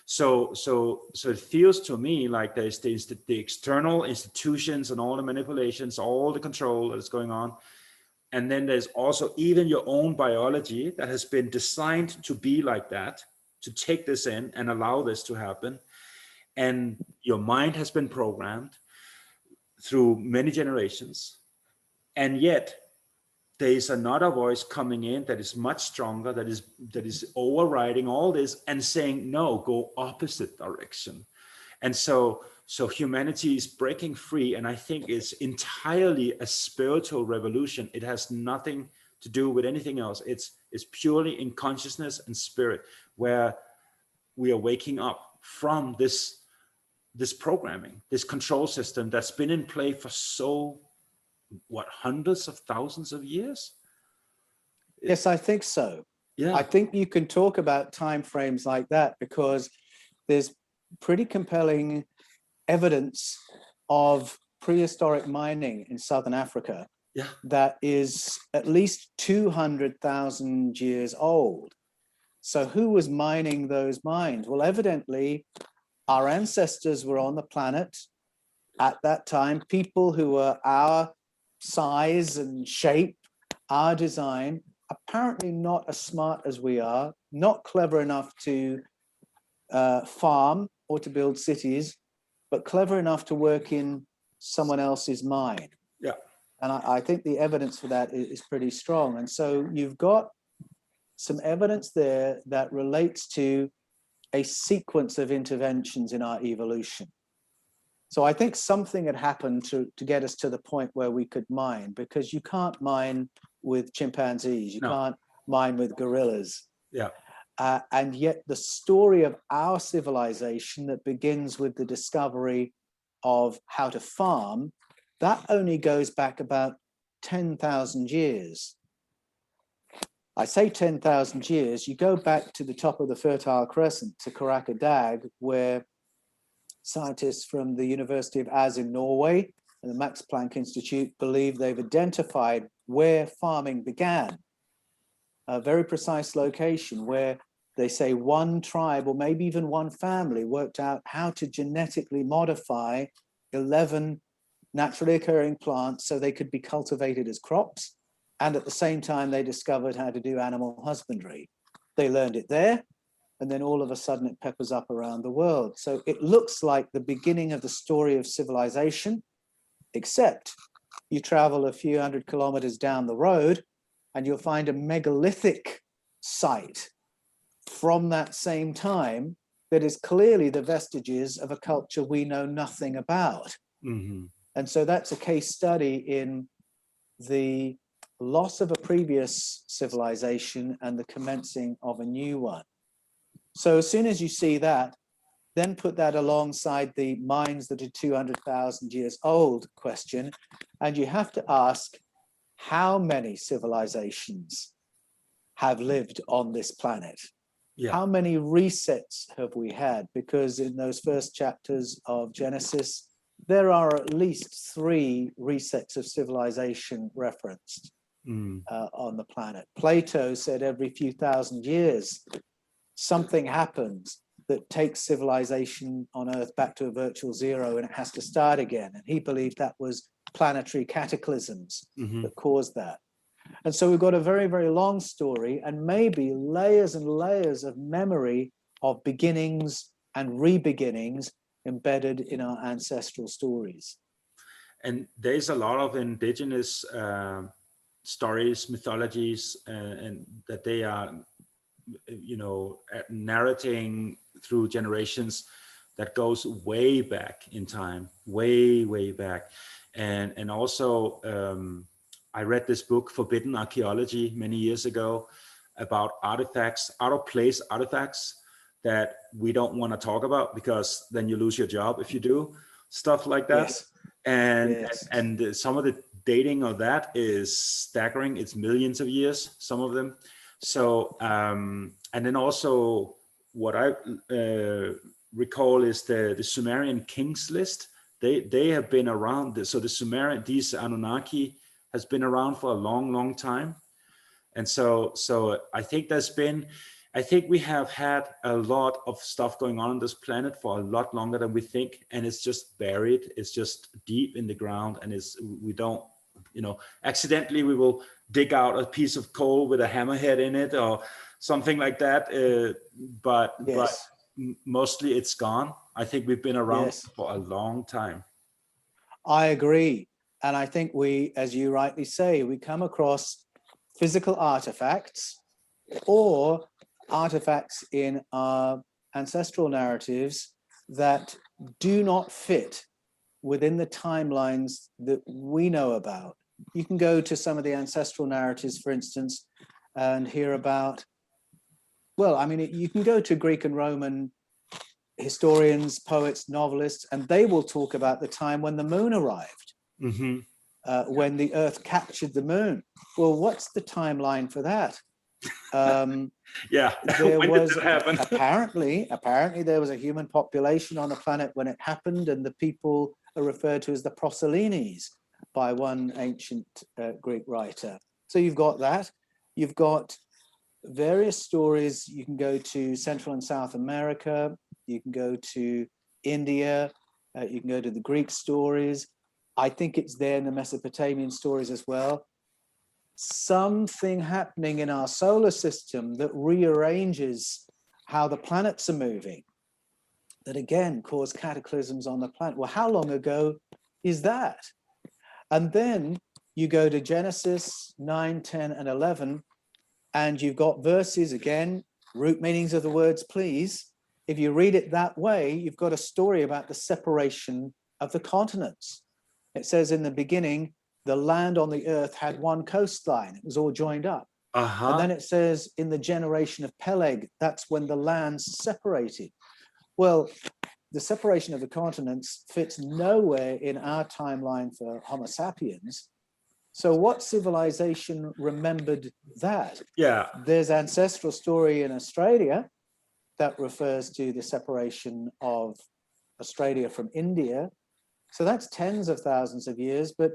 So it feels to me like there's the external institutions and all the manipulations, all the control that is going on. And then there's also even your own biology that has been designed to be like that, to take this in and allow this to happen. And your mind has been programmed through many generations. And yet there is another voice coming in that is much stronger, that is overriding all this and saying, no, go opposite direction. And so humanity is breaking free, and I think it's entirely a spiritual revolution. It has nothing to do with anything else. It's purely in consciousness and spirit, where we are waking up from this programming, this control system that's been in play for hundreds of thousands of years? Yes, I think so. Yeah. I think you can talk about time frames like that because there's pretty compelling evidence of prehistoric mining in Southern Africa that is at least 200,000 years old. So who was mining those mines? Well, evidently, our ancestors were on the planet at that time, people who were our size and shape, our design, apparently not as smart as we are, not clever enough to farm or to build cities, but clever enough to work in someone else's mine. Yeah. And I think the evidence for that is pretty strong. And so you've got some evidence there that relates to a sequence of interventions in our evolution. So I think something had happened to get us to the point where we could mine, because you can't mine with chimpanzees, you can't mine with gorillas. Yeah. And yet the story of our civilization that begins with the discovery of how to farm, that only goes back about 10,000 years. I say 10,000 years, you go back to the top of the Fertile Crescent, to Karakadag, where scientists from the University of Az in Norway and the Max Planck Institute believe they've identified where farming began. a very precise location where they say one tribe or maybe even one family worked out how to genetically modify 11 naturally occurring plants so they could be cultivated as crops. And at the same time, they discovered how to do animal husbandry. They learned it there, and then all of a sudden it peppers up around the world. So it looks like the beginning of the story of civilization, except you travel a few hundred kilometers down the road and you'll find a megalithic site from that same time that is clearly the vestiges of a culture we know nothing about. Mm-hmm. And so that's a case study in the loss of a previous civilization and the commencing of a new one. So as soon as you see that, then put that alongside the minds that are 200,000 years old question, and you have to ask, how many civilizations have lived on this planet? Yeah. How many resets have we had? Because in those first chapters of Genesis, there are at least 3 resets of civilization referenced on the planet. Plato said every few thousand years, something happens that takes civilization on Earth back to a virtual zero and it has to start again. And he believed that was planetary cataclysms that caused that. And so we've got a very, very long story and maybe layers and layers of memory of beginnings and re-beginnings embedded in our ancestral stories. And there's a lot of indigenous stories, mythologies, and that they are, narrating through generations that goes way back in time, way back. And also, I read this book, Forbidden Archaeology, many years ago, about artifacts, out of place artifacts that we don't want to talk about because then you lose your job if you do stuff like that. Yes. And some of the dating of that is staggering. It's millions of years, some of them. So and then also what I recall is the Sumerian kings list. They have been around. So the Sumerian, these Anunnaki, has been around for a long time. And so I think we have had a lot of stuff going on this planet for a lot longer than we think, and it's just buried. It's just deep in the ground, and we don't, accidentally we will dig out a piece of coal with a hammerhead in it or something like that. But mostly it's gone. I think we've been around for a long time. I agree. And I think we, as you rightly say, we come across physical artifacts or artifacts in our ancestral narratives that do not fit within the timelines that we know about. You can go to some of the ancestral narratives, for instance, and hear about, you can go to Greek and Roman historians, poets, novelists, and they will talk about the time when the moon arrived, when the Earth captured the moon. Well, what's the timeline for that? There was apparently there was a human population on the planet when it happened, and the people are referred to as the Proselenes by one ancient Greek writer. So you've got that. You've got various stories. You can go to Central and South America. You can go to India. You can go to the Greek stories. I think it's there in the Mesopotamian stories as well. Something happening in our solar system that rearranges how the planets are moving, that again cause cataclysms on the planet. Well, how long ago is that? And then you go to Genesis 9, 10, and 11, and you've got verses, again, root meanings of the words, please. If you read it that way, you've got a story about the separation of the continents. It says in the beginning, the land on the earth had one coastline. It was all joined up. And then it says in the generation of Peleg, that's when the lands separated. Well, the separation of the continents fits nowhere in our timeline for Homo sapiens. So what civilization remembered that? Yeah. There's ancestral story in Australia that refers to the separation of Australia from India. So that's tens of thousands of years, but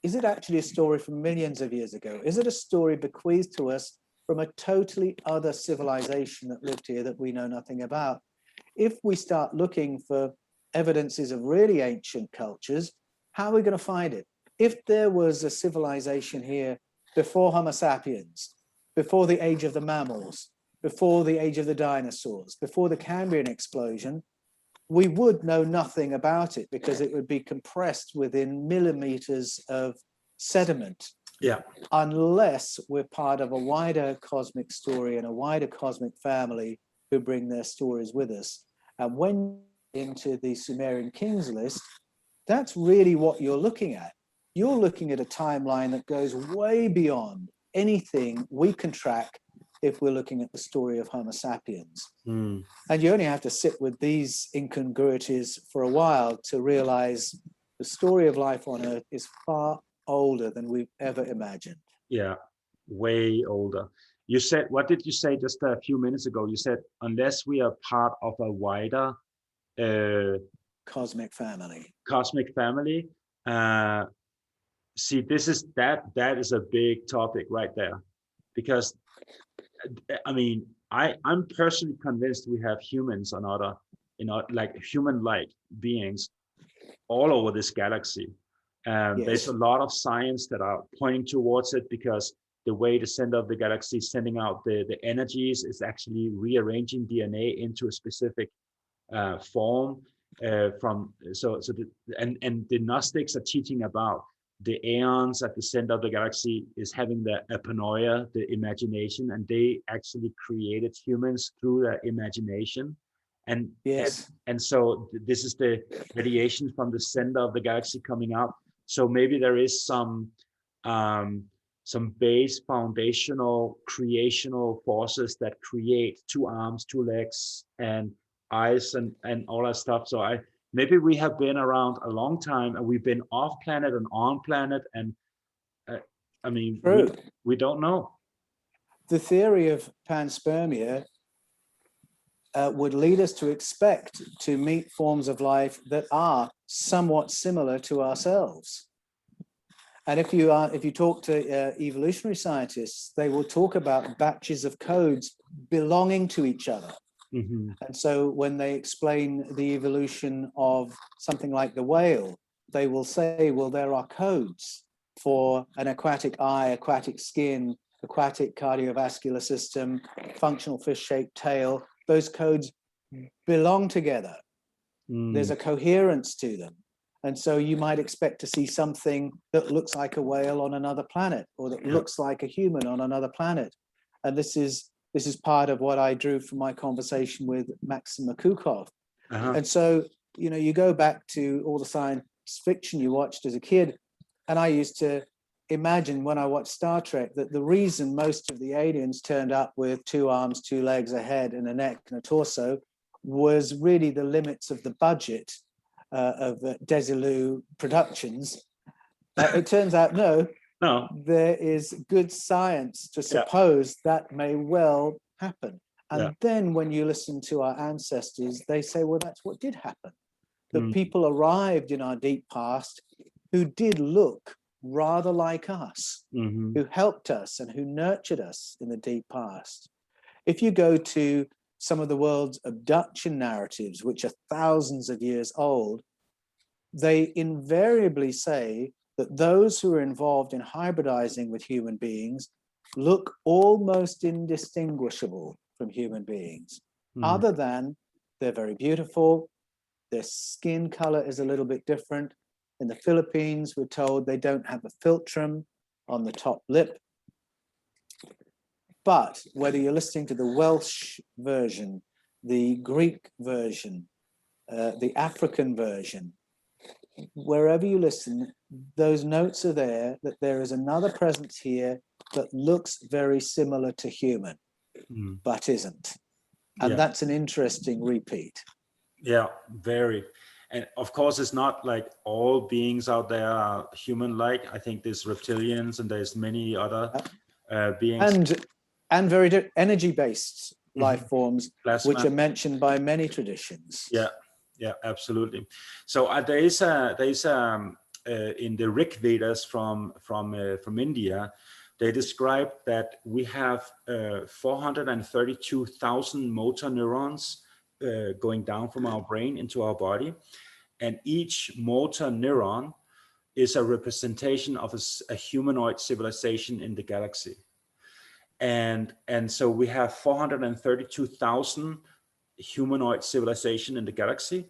is it actually a story from millions of years ago? Is it a story bequeathed to us from a totally other civilization that lived here that we know nothing about. If we start looking for evidences of really ancient cultures, how are we going to find it? If there was a civilization here before Homo sapiens, before the age of the mammals, before the age of the dinosaurs, before the Cambrian explosion, we would know nothing about it because it would be compressed within millimeters of sediment. Yeah. Unless we're part of a wider cosmic story and a wider cosmic family who bring their stories with us. And when into the Sumerian kings list, that's really what you're looking at. You're looking at a timeline that goes way beyond anything we can track if we're looking at the story of Homo sapiens. Mm. And you only have to sit with these incongruities for a while to realize the story of life on Earth is far older than we've ever imagined. Yeah, way older. You said, what did you say just a few minutes ago? You said, unless we are part of a wider cosmic family. Cosmic family. See, that is a big topic right there, because I mean, I'm personally convinced we have humans on other, like human-like beings all over this galaxy. Yes. There's a lot of science that are pointing towards it, because the way the center of the galaxy is sending out the energies is actually rearranging DNA into a specific form. And the Gnostics are teaching about the aeons at the center of the galaxy is having the apanoia, the imagination, and they actually created humans through their imagination. And yes, and so this is the radiation from the center of the galaxy coming out. So maybe there is some base foundational creational forces that create 2 arms, 2 legs, and eyes, and all that stuff. So maybe we have been around a long time, and we've been off planet and on planet, and I mean, we don't know. The theory of panspermia would lead us to expect to meet forms of life that are somewhat similar to ourselves. And if you talk to evolutionary scientists, they will talk about batches of codes belonging to each other. Mm-hmm. And so when they explain the evolution of something like the whale, they will say, well, there are codes for an aquatic eye, aquatic skin, aquatic cardiovascular system, functional fish-shaped tail. Those codes belong together. There's a coherence to them. And so you might expect to see something that looks like a whale on another planet, or that looks like a human on another planet. And this is part of what I drew from my conversation with Maxim Makukov. Uh-huh. And so, you go back to all the science fiction you watched as a kid, and I used to imagine when I watched Star Trek that the reason most of the aliens turned up with 2 arms, 2 legs, a head and a neck and a torso was really the limits of the budget of Desilu Productions. It turns out, no, there is good science to suppose that may well happen. And then when you listen to our ancestors, they say, well, that's what did happen. That people arrived in our deep past who did look rather like us, who helped us and who nurtured us in the deep past. If you go to some of the world's abduction narratives, which are thousands of years old, they invariably say that those who are involved in hybridizing with human beings look almost indistinguishable from human beings, other than they're very beautiful, their skin color is a little bit different. In the Philippines, we're told they don't have a philtrum on the top lip. But whether you're listening to the Welsh version, the Greek version, the African version, wherever you listen, those notes are there, that there is another presence here that looks very similar to human, but isn't. And that's an interesting repeat. Yeah, very. And of course, it's not like all beings out there are human-like. I think there's reptilians and there's many other beings. And very energy-based life forms, plasma, which are mentioned by many traditions. Yeah, absolutely. So there is in the Rig Vedas from India, They describe that we have 432,000 motor neurons going down from our brain into our body. And each motor neuron is a representation of a humanoid civilization in the galaxy. And so we have 432,000 humanoid civilization in the galaxy.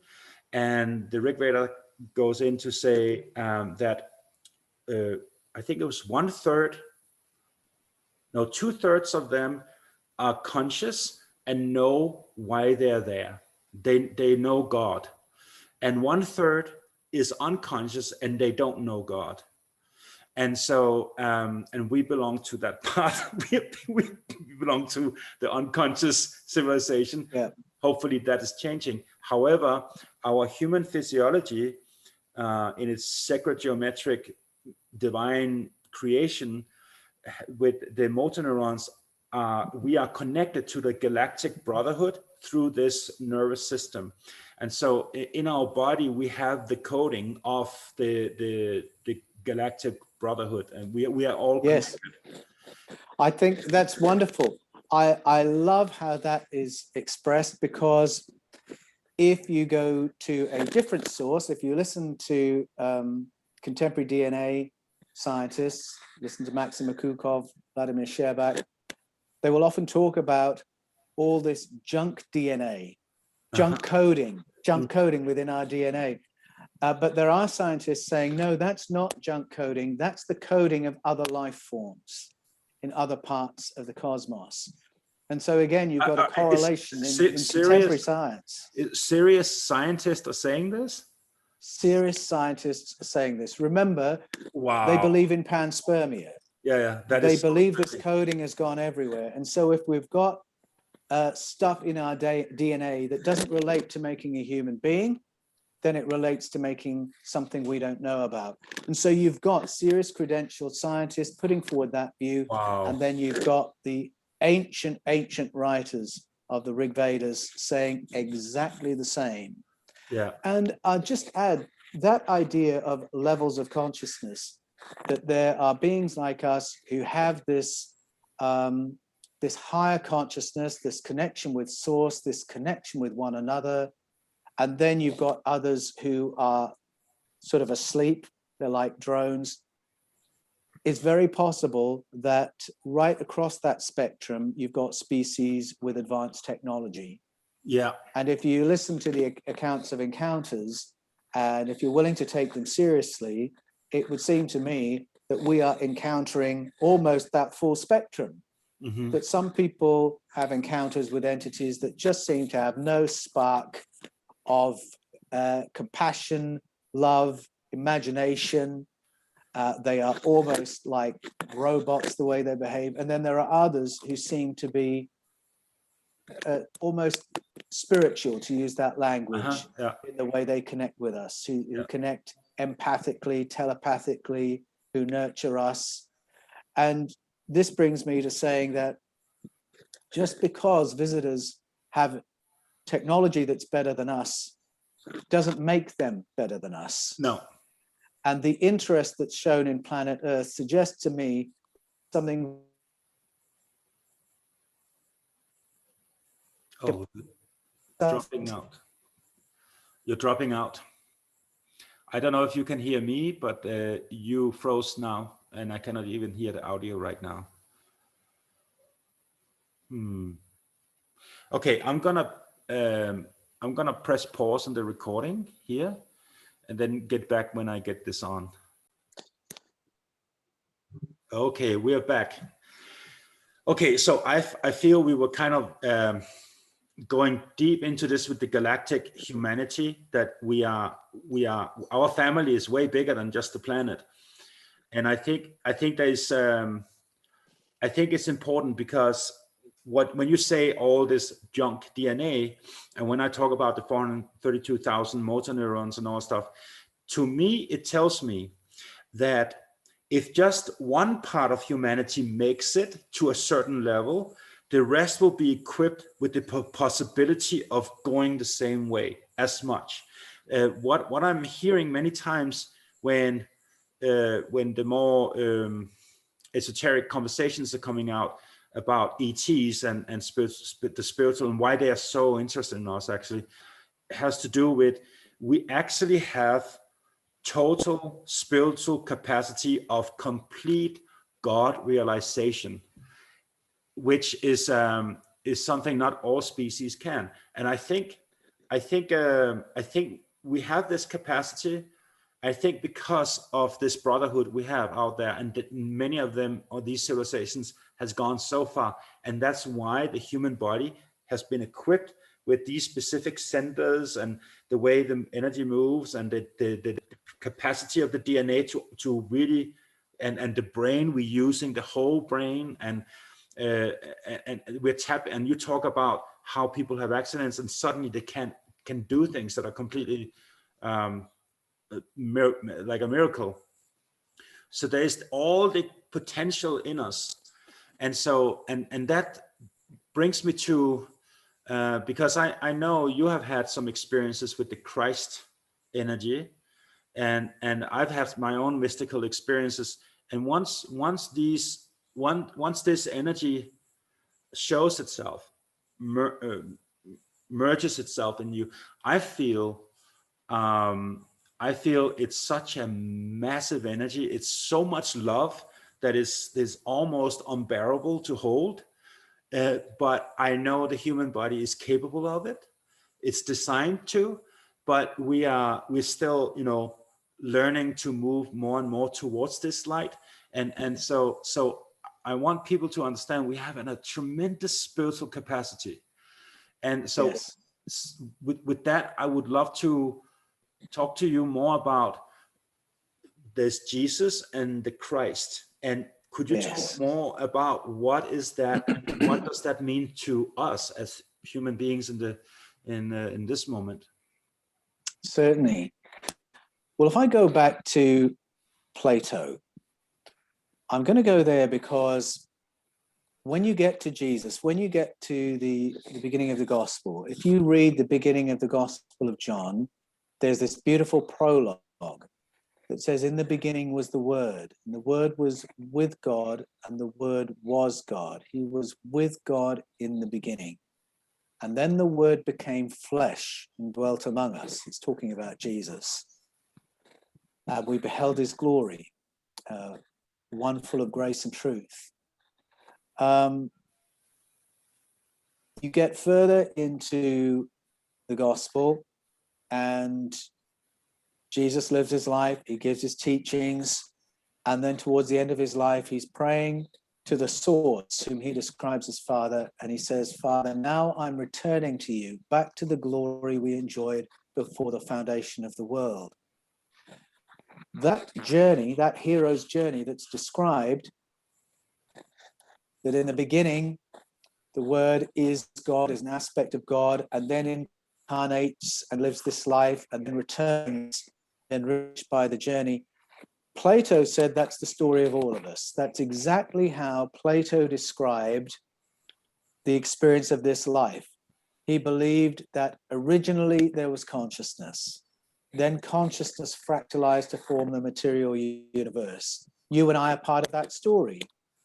And the Rig Veda goes in to say that I think it was 2/3 of them are conscious and know why they're there. They know God. And 1/3 is unconscious and they don't know God. And so, and we belong to that part. we belong to the unconscious civilization. Yeah. Hopefully that is changing. However, our human physiology in its sacred geometric divine creation with the motor neurons, we are connected to the galactic brotherhood through this nervous system. And so in our body, we have the coding of the galactic brotherhood, and we are all connected. Yes, I think that's wonderful. I love how that is expressed, because if you go to a different source, if you listen to contemporary DNA scientists, listen to Maxim Makukov, Vladimir Sherbak, they will often talk about all this junk DNA, junk coding within our DNA. But there are scientists saying, no, that's not junk coding. That's the coding of other life forms in other parts of the cosmos. And so again, you've got a correlation in contemporary science. Serious scientists are saying this? Serious scientists are saying this. Remember, wow, they believe in panspermia. Yeah, they believe this coding has gone everywhere. And so if we've got stuff in our DNA that doesn't relate to making a human being, then it relates to making something we don't know about. And so you've got serious credentialed scientists putting forward that view. Wow. And then you've got the ancient writers of the Rig Vedas saying exactly the same. Yeah. And I'll just add that idea of levels of consciousness, that there are beings like us who have this this higher consciousness, this connection with source, this connection with one another. And then you've got others who are sort of asleep. They're like drones. It's very possible that right across that spectrum, you've got species with advanced technology. Yeah. And if you listen to the accounts of encounters, and if you're willing to take them seriously, it would seem to me that we are encountering almost that full spectrum. Mm-hmm. That some people have encounters with entities that just seem to have no spark of compassion, love, imagination. They are almost like robots the way they behave. And then there are others who seem to be almost spiritual, to use that language, in the way they connect with us, who connect empathically, telepathically, who nurture us. And this brings me to saying that just because visitors have technology that's better than us doesn't make them better than us. No. And the interest that's shown in planet Earth suggests to me something. Oh, dropping out. You're dropping out. I don't know if you can hear me, but you froze now, and I cannot even hear the audio right now. Okay, I'm gonna press pause on the recording here, and then get back when I get this on. Okay, we're back. Okay, so I feel we were kind of going deep into this with the galactic humanity, that we are our family is way bigger than just the planet. And I think there's I think it's important, because when you say all this junk DNA, and when I talk about the 432,000 motor neurons and all stuff, to me it tells me that if just one part of humanity makes it to a certain level, the rest will be equipped with the possibility of going the same way as much. What I'm hearing many times when the more esoteric conversations are coming out about ETs and the spiritual, and why they are so interested in us, actually has to do with, we actually have total spiritual capacity of complete God realization, which is something not all species can. And I think we have this capacity. I think because of this brotherhood we have out there, and that many of them, or these civilizations, has gone so far, and that's why the human body has been equipped with these specific centers, and the way the energy moves, and the capacity of the DNA to really, and the brain, we're using the whole brain, and we're tapping. And you talk about how people have accidents and suddenly they can do things that are completely like a miracle. So there's all the potential in us. And so, and that brings me to, because I know you have had some experiences with the Christ energy, and I've had my own mystical experiences. And once this energy shows itself, merges itself in you, I feel it's such a massive energy. It's so much love that is almost unbearable to hold. But I know the human body is capable of it. It's designed to, but we're still, learning to move more and more towards this light. And so I want people to understand we have a tremendous spiritual capacity. And so Yes. with that, I would love to talk to you more about this Jesus and the Christ. And could you talk more about what is that? What does that mean to us as human beings in this moment? Certainly. Well, if I go back to Plato, I'm going to go there because when you get to Jesus, when you get to the beginning of the gospel, if you read the beginning of the Gospel of John, there's this beautiful prologue that says, in the beginning was the Word, and the Word was with God, and the Word was God. He was with God in the beginning. And then the Word became flesh and dwelt among us. It's talking about Jesus. We beheld his glory, one full of grace and truth. You get further into the gospel, and Jesus lives his life, he gives his teachings, and then towards the end of his life, he's praying to the source, whom he describes as Father, and he says, Father, now I'm returning to you, back to the glory we enjoyed before the foundation of the world. That journey, that hero's journey that's described, that in the beginning, the Word is God, is an aspect of God, and then incarnates and lives this life, and then returns, enriched by the journey. Plato said that's the story of all of us. That's exactly how Plato described the experience of this life. He believed that originally there was consciousness. Then consciousness fractalized to form the material universe. You and I are part of that story.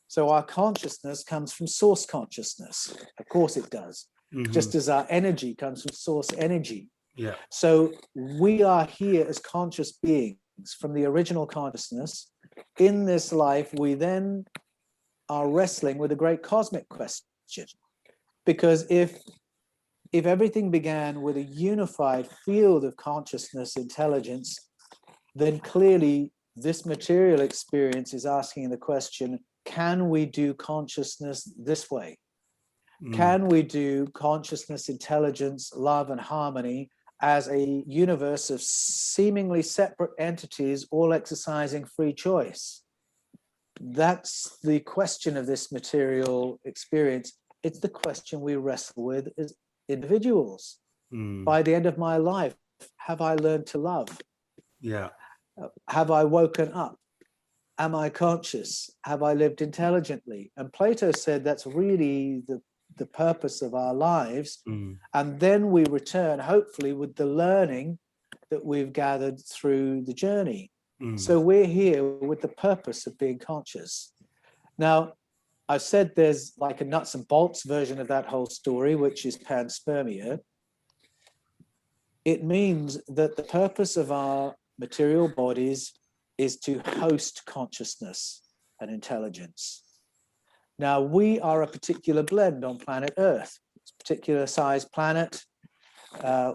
So our consciousness comes from source consciousness. Of course it does. Mm-hmm. Just as our energy comes from source energy. Yeah. So we are here as conscious beings from the original consciousness. In this life, we then are wrestling with a great cosmic question. Because if everything began with a unified field of consciousness, intelligence, then clearly this material experience is asking the question, can we do consciousness this way? Can we do consciousness, intelligence, love, and harmony as a universe of seemingly separate entities, all exercising free choice? That's the question of this material experience. It's the question we wrestle with as individuals. By the end of my life, have I learned to love? Yeah. Have I woken up? Am I conscious? Have I lived intelligently? And Plato said that's really the purpose of our lives. And then we return, hopefully, with the learning that we've gathered through the journey. So we're here with the purpose of being conscious. Now, I've said there's like a nuts and bolts version of that whole story, which is panspermia. It means that the purpose of our material bodies is to host consciousness and intelligence. Now, we are a particular blend on planet Earth. It's a particular size planet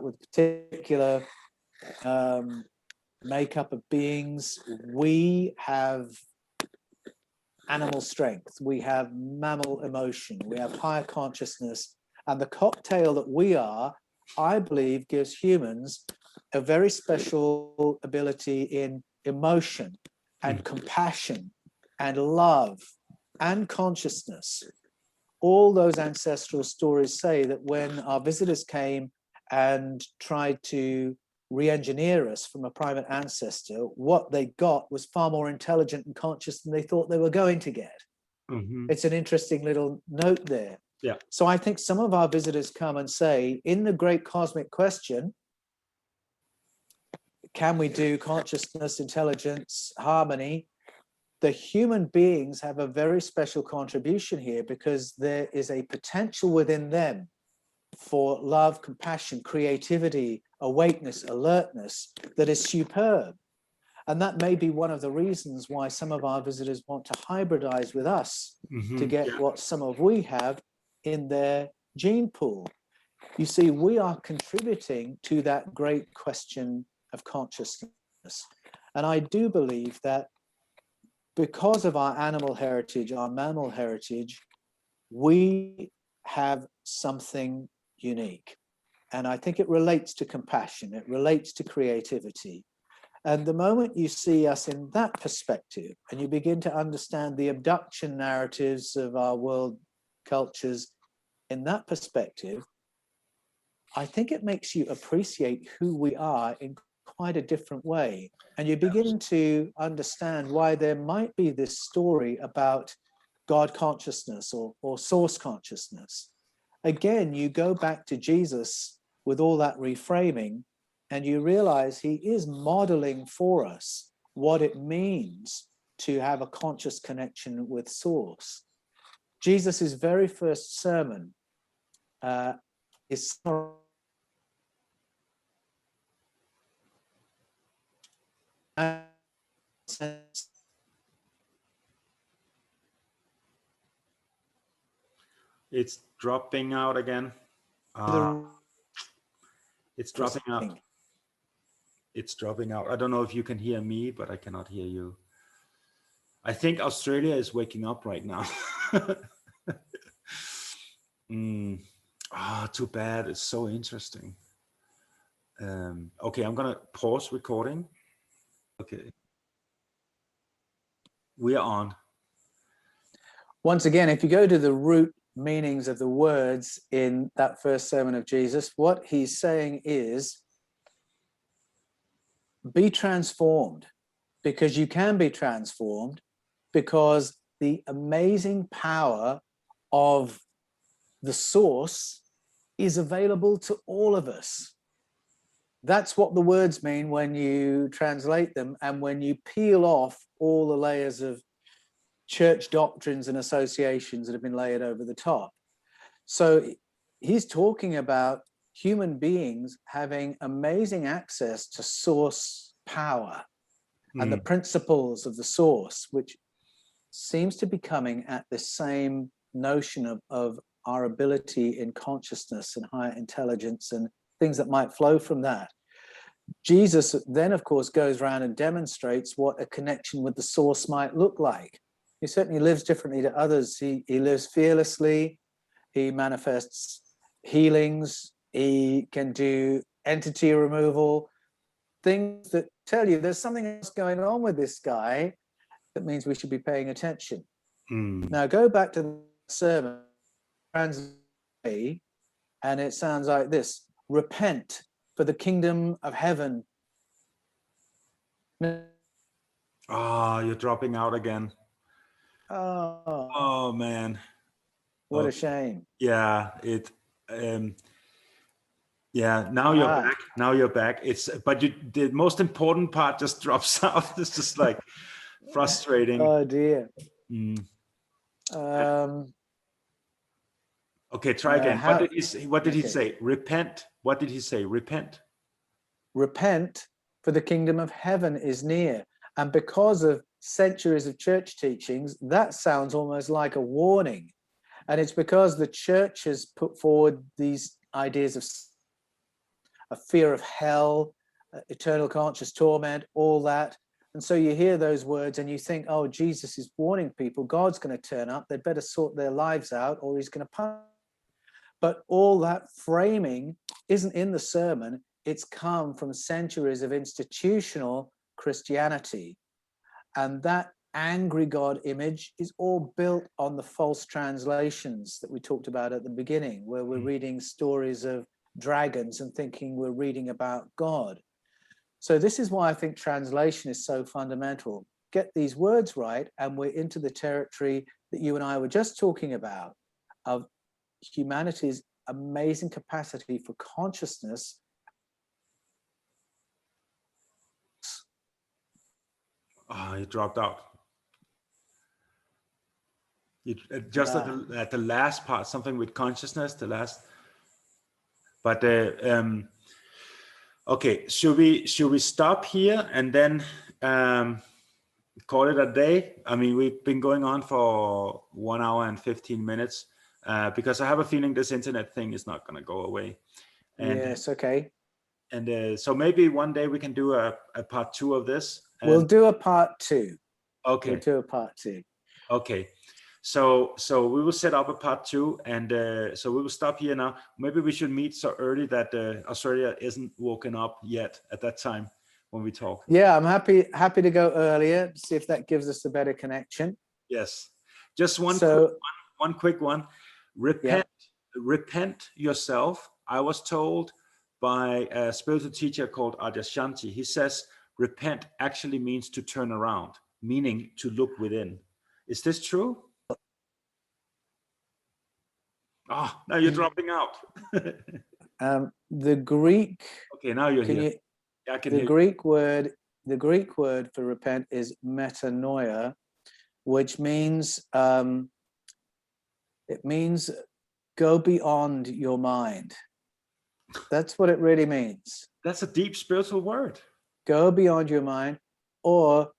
with particular makeup of beings. We have animal strength, we have mammal emotion, we have higher consciousness, and the cocktail that we are, I believe, gives humans a very special ability in emotion and compassion and love and consciousness. All those ancestral stories say that when our visitors came and tried to re-engineer us from a primate ancestor, what they got was far more intelligent and conscious than they thought they were going to get. It's an interesting little note there. Yeah. So I think some of our visitors come and say, in the great cosmic question, can we do consciousness, intelligence, harmony? The human beings have a very special contribution here because there is a potential within them for love, compassion, creativity, awakeness, alertness that is superb. And that may be one of the reasons why some of our visitors want to hybridize with us to get what some of we have in their gene pool. You see, we are contributing to that great question of consciousness. And I do believe that because of our animal heritage, our mammal heritage, we have something unique. And I think it relates to compassion, it relates to creativity. And the moment you see us in that perspective, and you begin to understand the abduction narratives of our world cultures in that perspective, I think it makes you appreciate who we are in quite a different way. And you begin to understand why there might be this story about God consciousness or source consciousness. Again, you go back to Jesus with all that reframing, and you realize he is modeling for us what it means to have a conscious connection with source. Jesus's very first sermon is It's dropping out again. It's dropping out. It's dropping out. I don't know if you can hear me, but I cannot hear you. I think Australia is waking up right now. Too bad. It's so interesting. Okay, I'm gonna pause recording. Okay. We are on. Once again, if you go to the root meanings of the words in that first sermon of Jesus, what he's saying is, be transformed, because you can be transformed, because the amazing power of the source is available to all of us. That's what the words mean when you translate them and when you peel off all the layers of church doctrines and associations that have been layered over the top. So he's talking about human beings having amazing access to source power and the principles of the source, which seems to be coming at the same notion of our ability in consciousness and higher intelligence and things that might flow from that. Jesus then, of course, goes around and demonstrates what a connection with the source might look like. He certainly lives differently to others. He lives fearlessly. He manifests healings. He can do entity removal, things that tell you there's something else going on with this guy that means we should be paying attention. Now go back to the sermon, and it sounds like this: repent, for the kingdom of heaven. You're dropping out again. Oh man, what a shame. Yeah, now you're back. Now you're back. But the most important part just drops out. It's just like frustrating. Oh dear. Okay, try again. How? What did he Okay. say? Repent. What did he say? Repent. Repent, for the kingdom of heaven is near. And because of centuries of church teachings, that sounds almost like a warning. And it's because the church has put forward these ideas of a fear of hell, eternal conscious torment, all that. And so you hear those words and you think, oh, Jesus is warning people, God's going to turn up, they'd better sort their lives out or he's going to punish. But all that framing isn't in the sermon. It's come from centuries of institutional Christianity. And that angry God image is all built on the false translations that we talked about at the beginning, where we're reading stories of dragons and thinking we're reading about God. So this is why I think translation is so fundamental. Get these words right, and we're into the territory that you and I were just talking about, of humanity's amazing capacity for consciousness. Oh, you dropped out. You, just at the last part, something with consciousness, the last. But okay, should we stop here and then call it a day? I mean, we've been going on for 1 hour and 15 minutes because I have a feeling this internet thing is not going to go away. And, yes, okay. And so maybe one day we can do a part 2 of this. We'll do a part 2. Okay. We'll do a part 2. Okay. So we will set up a part 2, and so we will stop here now. Maybe we should meet so early that Australia isn't woken up yet at that time when we talk. Yeah, I'm happy to go earlier, see if that gives us a better connection. Yes. Just one quick one. Repent yourself. I was told by a spiritual teacher called Adyashanti. He says repent actually means to turn around, meaning to look within. Is this true? Oh, now you're dropping out. The Greek. Okay, now you're here. I can the hear Greek word. The Greek word for repent is metanoia, which means it means go beyond your mind. That's what it really means. That's a deep spiritual word. Go beyond your mind, or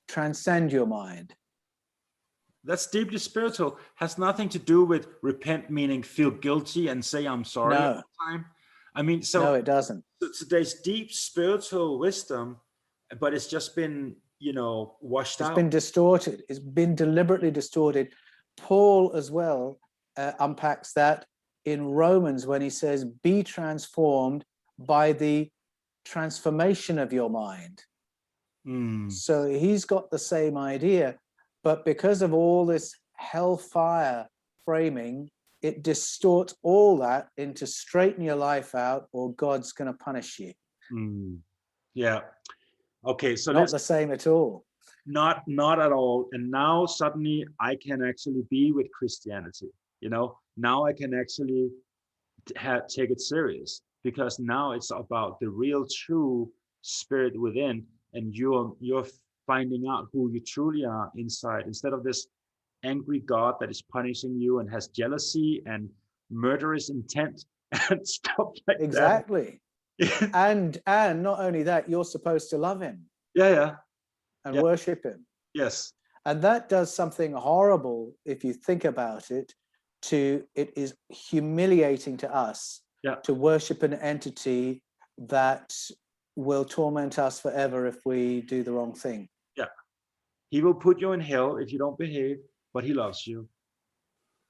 transcend your mind. That's deeply spiritual. Has nothing to do with repent, meaning feel guilty and say I'm sorry all the time. I mean, so no, it doesn't. So there's deep spiritual wisdom, but it's just been, washed out. It's been distorted. It's been deliberately distorted. Paul as well unpacks that in Romans when he says, be transformed by the transformation of your mind. So he's got the same idea, but because of all this hellfire framing, it distorts all that into straighten your life out or God's going to punish you. Yeah. Okay. So not the same at all. Not at all. And now suddenly I can actually be with Christianity. Now I can actually take it serious, because now it's about the real true spirit within, and you're finding out who you truly are inside, instead of this angry God that is punishing you and has jealousy and murderous intent and stuff like that. Exactly. and not only that, you're supposed to love him. And worship him. Yes. And that does something horrible if you think about it. It is humiliating to us to worship an entity that will torment us forever if we do the wrong thing. Yeah. He will put you in hell if you don't behave, but he loves you.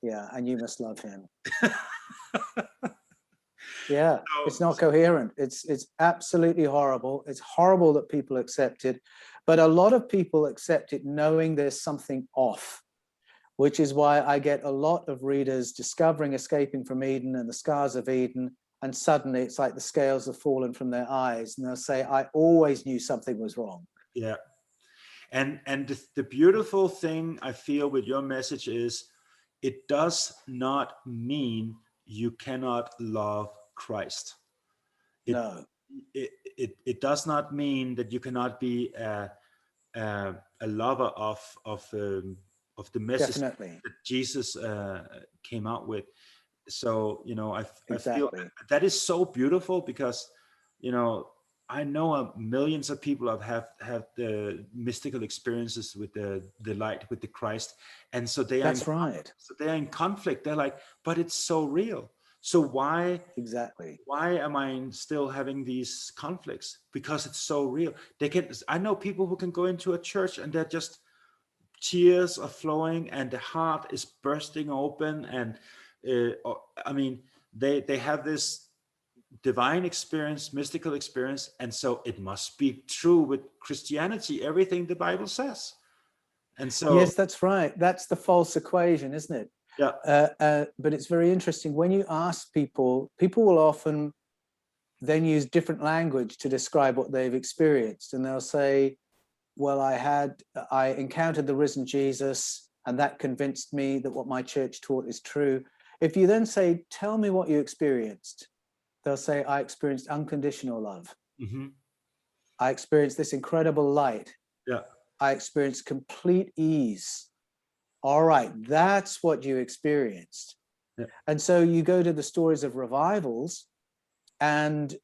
Yeah, and you must love him. Yeah, it's not coherent. It's absolutely horrible. It's horrible that people accept it, but a lot of people accept it knowing there's something off, which is why I get a lot of readers discovering Escaping from Eden and the Scars of Eden, and suddenly it's like the scales have fallen from their eyes, and they'll say, I always knew something was wrong. Yeah. And the beautiful thing I feel with your message is it does not mean you cannot love Christ. It does not mean that you cannot be a lover of the message Definitely. that Jesus came out with. So, you know, I feel Exactly. that is so beautiful, because, you know, I know millions of people have the mystical experiences with the light, with the Christ, and so That's right. they are in conflict. They're like, but it's so real. So Exactly. why am I still having these conflicts? Because it's so real. I know people who can go into a church and they're just, tears are flowing and the heart is bursting open, and I mean, they have this divine experience, mystical experience, and so it must be true with Christianity, everything the Bible says. And so, Yes, that's right. That's the false equation, isn't it? yeah. But it's very interesting when you ask people, people will often then use different language to describe what they've experienced, and they'll say, well, I encountered the risen Jesus, and that convinced me that what my church taught is true. If you then say, tell me what you experienced, they'll say, I experienced unconditional love. Mm-hmm. I experienced this incredible light. Yeah. I experienced complete ease. All right, that's what you experienced. Yeah. And so you go to the stories of revivals, and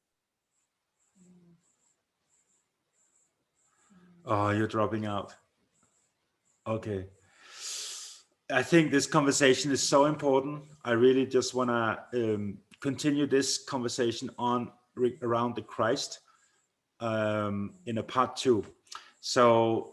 Oh, you're dropping out. Okay. I think this conversation is so important. I really just want to continue this conversation on around the Christ in a part 2. So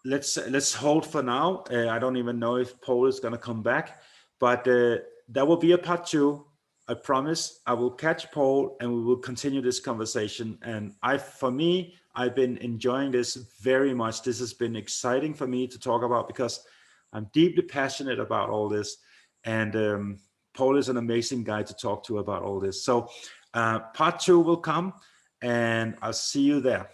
let's hold for now. I don't even know if Paul is going to come back, but there will be a part 2. I promise. I will catch Paul and we will continue this conversation. And for me, I've been enjoying this very much. This has been exciting for me to talk about, because I'm deeply passionate about all this. And Paul is an amazing guy to talk to about all this. So part 2 will come, and I'll see you there.